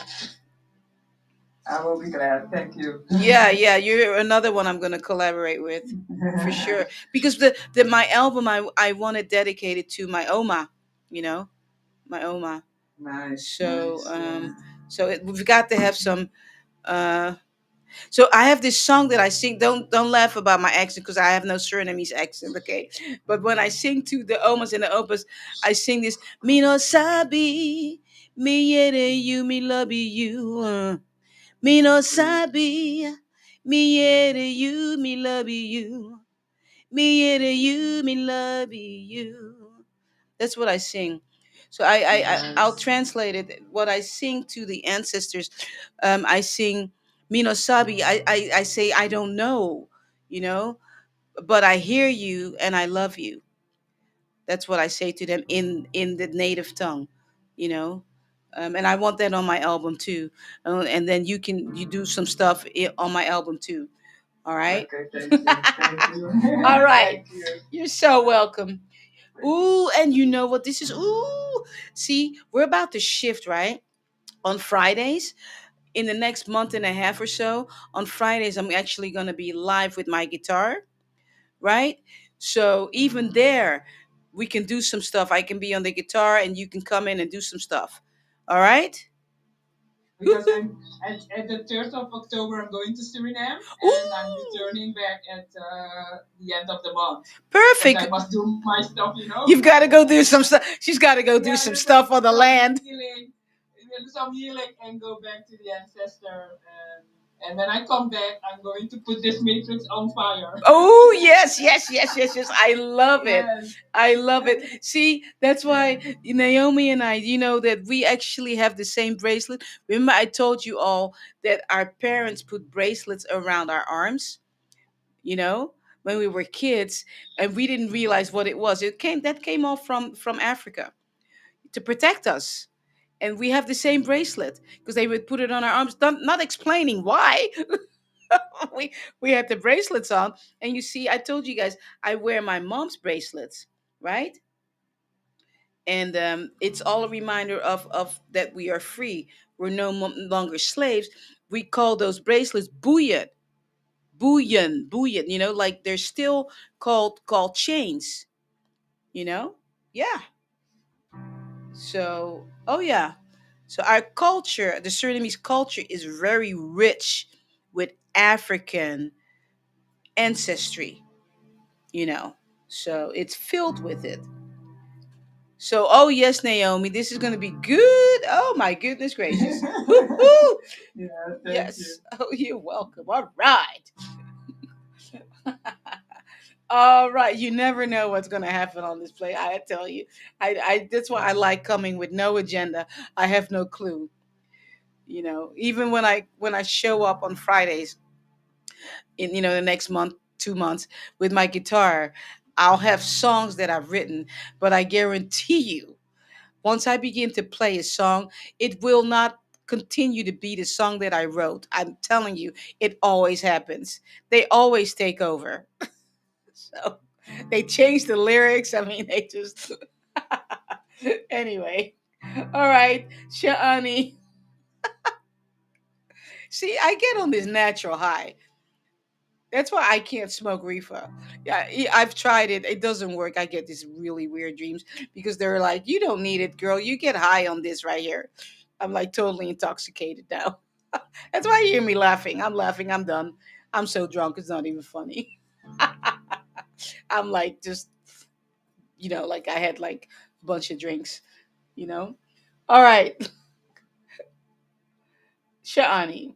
I will be glad. Thank you. Yeah, yeah, you're another one I'm gonna collaborate with for sure. Because the my album I want it dedicated to my Oma, you know, my Oma. Nice, So nice. Yeah. we've got to have some. Uh, so I have this song that I sing. Don't laugh about my accent because I have no Surinamese accent, okay? But when I sing to the Omas and the Opas, I sing this. Me no sabi, me yere you, me love you. Me no sabi, me yere you, me love you. Me yere you, me love you. That's what I sing. So I'll Nice. translate it. What I sing to the ancestors, I sing me no sabi. I say I don't know, you know, but I hear you and I love you. That's what I say to them in the native tongue, you know. And I want that on my album too. And then you do some stuff on my album too. All right. Okay, thank you. Thank you. All right. Thank you. You're so welcome. Thank you. Ooh, and you know what this is? Ooh, see, we're about to shift, right? On Fridays, in the next month and a half or so, on Fridays, I'm actually going to be live with my guitar, right? So even there, we can do some stuff. I can be on the guitar and you can come in and do some stuff. All right? Because I'm at the 3rd of October, I'm going to Suriname and I'm Ooh, returning back at the end of the month. But perfect. I must do my stuff, you know. You've got to go do some stuff. She's got to go do Yeah, some there's stuff on the some land. healing, some healing, and go back to the ancestor. And when I come back, I'm going to put this matrix on fire. Oh yes, yes, yes, yes, yes. I love it. Yes. I love it. See, that's why Naomi and I, that we actually have the same bracelet. Remember, I told you all that our parents put bracelets around our arms, when we were kids, and we didn't realize what it was. That came all from Africa to protect us. And we have the same bracelet because they would put it on our arms, not explaining why. we had the bracelets on, and you see, I told you guys I wear my mom's bracelets, right? And it's all a reminder of that we are free. We're no longer slaves. We call those bracelets bullion, bullion. Like they're still called chains. You know, yeah. So, oh yeah. So our culture, the Surinamese culture, is very rich with African ancestry. you know. So it's filled with it. So, oh yes, Naomi, this is going to be good. Oh my goodness gracious. Woo-hoo! Yeah, thank you. Yes. Oh, you're welcome. All right. All right, you never know what's going to happen on this play. I tell you, I that's why I like coming with no agenda. I have no clue. Even when I show up on Fridays in the next month, 2 months with my guitar, I'll have songs that I've written, but I guarantee you, once I begin to play a song, it will not continue to be the song that I wrote. I'm telling you, it always happens. They always take over. So they change the lyrics. I mean, they just. Anyway. All right, Shani. See, I get on this natural high. That's why I can't smoke reefer. Yeah, I've tried it. It doesn't work. I get these really weird dreams because they're like, "You don't need it, girl. You get high on this right here." I'm like totally intoxicated now. That's why you hear me laughing. I'm laughing. I'm done. I'm so drunk. It's not even funny. I'm like just like I had like a bunch of drinks. You know. All right, Shani.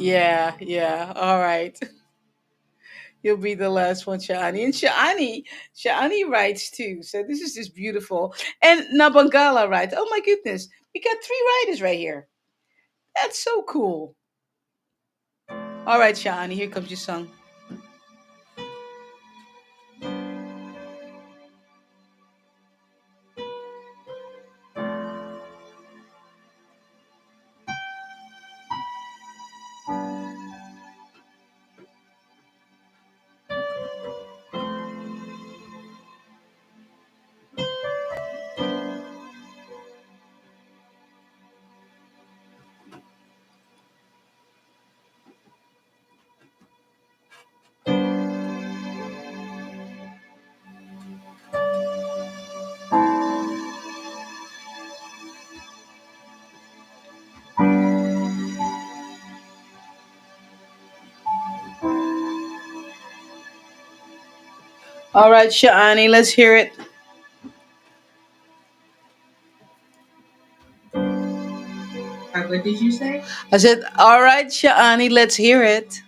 Yeah, yeah. All right. You'll be the last one, Shani. And Shani writes too. So this is just beautiful. And Nabangala writes, oh my goodness, we got three writers right here. That's so cool. All right, Shani, here comes your song. All right, Shani, let's hear it. What did you say? I said, all right, Shani, let's hear it.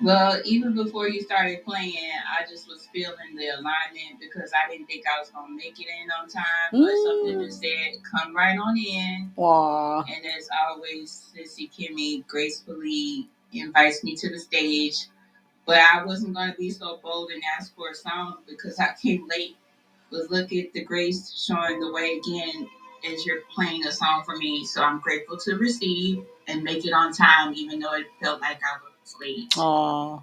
Well, even before you started playing, I just was feeling the alignment because I didn't think I was gonna make it in on time, but something just said, "Come right on in." Aw. And as always, Sissy Kimmy gracefully invites me to the stage. But I wasn't gonna be so bold and ask for a song because I came late. But look at the grace showing the way again as you're playing a song for me. So I'm grateful to receive and make it on time, even though it felt like I was late. Aw.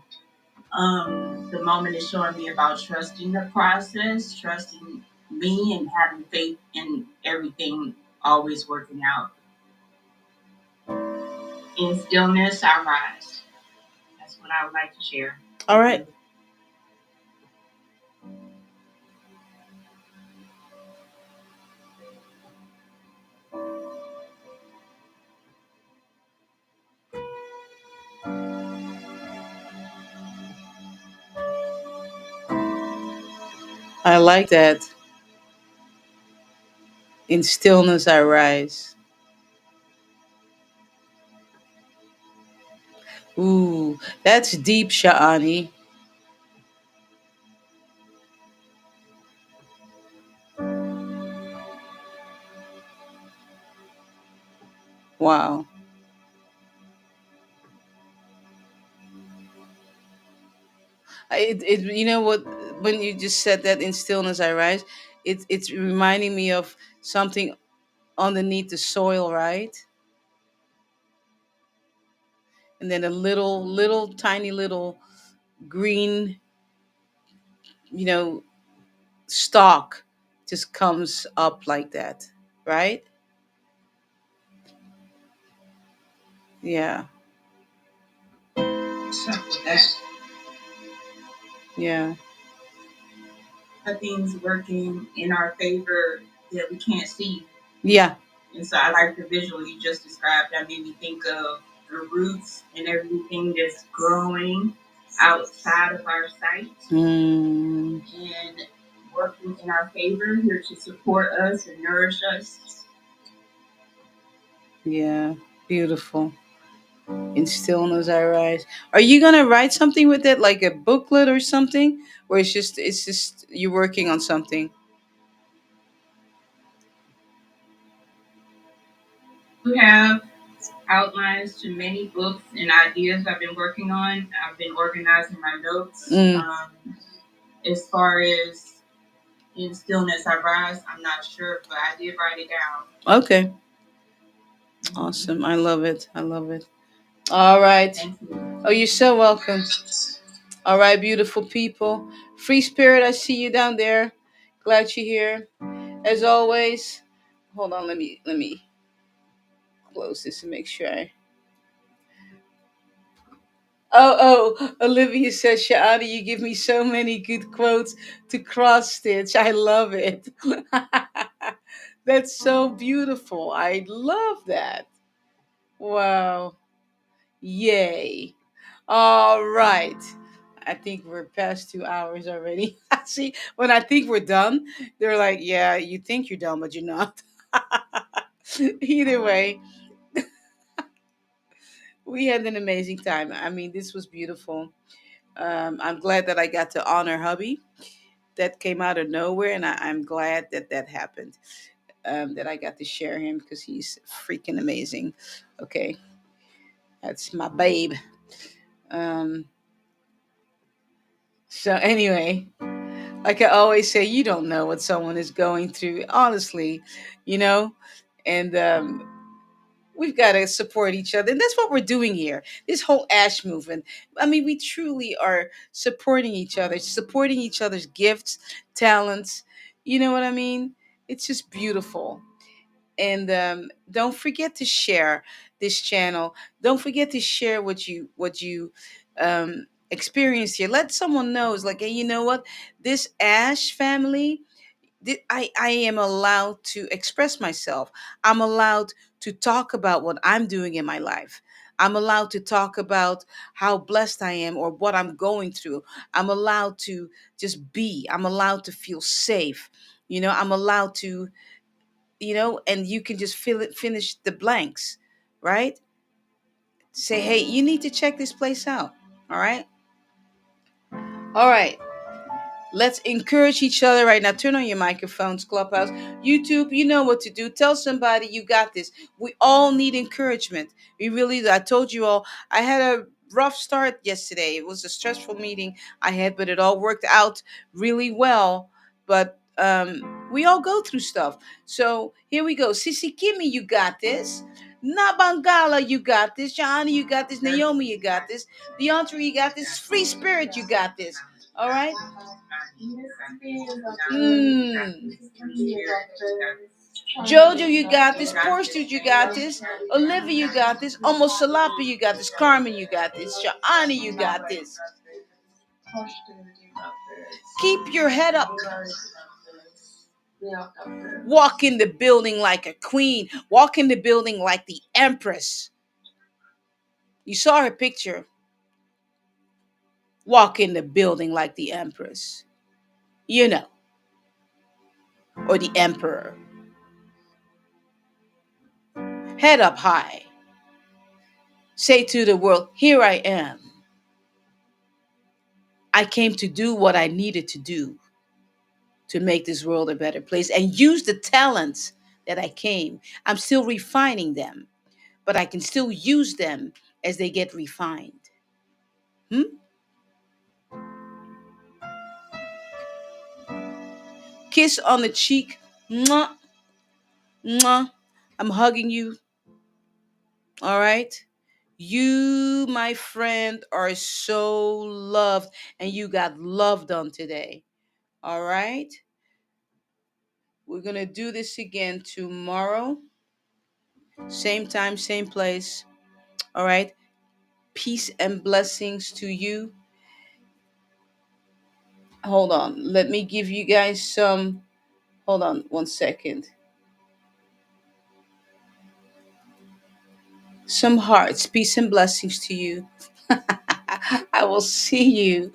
The moment is showing me about trusting the process, trusting me, and having faith in everything always working out. In stillness, I rise. That's what I would like to share. All right. I like that. In stillness, I rise. Ooh, that's deep, Sha'ani. Wow. You know what? When you just said that in stillness I rise, it's reminding me of something underneath the soil, right? And then a little tiny little green, you know, stalk just comes up like that, right? Yeah, Simple that. yeah, Things working in our favor that we can't see. yeah. And so I like the visual you just described. That made me think of the roots and everything that's growing outside of our sight. Mm. And working in our favor, here to support us and nourish us. Yeah, beautiful. In stillness I rise. Are you gonna write something with it, like a booklet or something, or it's just you're working on something? We have outlines to many books and ideas I've been working on. I've been organizing my notes. Mm, As far as in stillness I rise, I'm not sure, but I did write it down. okay, Mhm. awesome. I love it. I love it. All right. Thank you. Oh, you're so welcome. All right, beautiful people. Free spirit, I see you down there. Glad you're here. As always. Hold on, let me close this and make sure I. Olivia says, Shaani, you give me so many good quotes to cross stitch. I love it. That's so beautiful. I love that. Wow. Yay. All right. I think we're past 2 hours already. See, when I think we're done, they're like, yeah, you think you're done, but you're not. Either way, we had an amazing time. I mean, this was beautiful. I'm glad that I got to honor hubby. That came out of nowhere, and I'm glad that that happened. That I got to share him because he's freaking amazing. Okay, that's my babe. Um, so anyway, like I always say, you don't know what someone is going through, honestly, you know, and we've got to support each other, and that's what we're doing here. This whole Ash movement. I mean, we truly are supporting each other's gifts, talents. You know what I mean? It's just beautiful. And don't forget to share this channel. Don't forget to share what you experienced here. Let someone know. It's like, hey, you know what? This Ash family, I am allowed to express myself. I'm allowed to talk about what I'm doing in my life. I'm allowed to talk about how blessed I am or what I'm going through. I'm allowed to just be. I'm allowed to feel safe. I'm allowed to, and you can just finish the blanks, right? Say, hey, you need to check this place out. All right. All right. Let's encourage each other right now. Turn on your microphones, Clubhouse, YouTube. You know what to do. Tell somebody you got this. We all need encouragement. We really do. I told you all, I had a rough start yesterday. It was a stressful meeting I had, but it all worked out really well. But we all go through stuff. So here we go. Sissy Kimmy, you got this. Nabangala, you got this. Johnny, you got this. Naomi, you got this. Deontre, you got this. Free Spirit, you got this. All right. Mm. Jojo, you got this. Porstude, you got this. Olivia, you got this. Almost Salapa, you got this. Carmen, you got this. Shaani, you got this. Keep your head up. Walk in the building like a queen. Walk in the building like the empress. You saw her picture. Walk in the building like the empress. You know, or the emperor. Head up high. Say to the world, here I am. I came to do what I needed to do to make this world a better place and use the talents that I came. I'm still refining them, but I can still use them as they get refined. Hmm? Kiss on the cheek. Mwah, mwah. I'm hugging you. All right. You, my friend, are so loved, and you got loved on today. All right. We're going to do this again tomorrow. Same time, same place. All right. Peace and blessings to you. Hold on. Let me give you guys some. Hold on 1 second. Some hearts. Peace and blessings to you. I will see you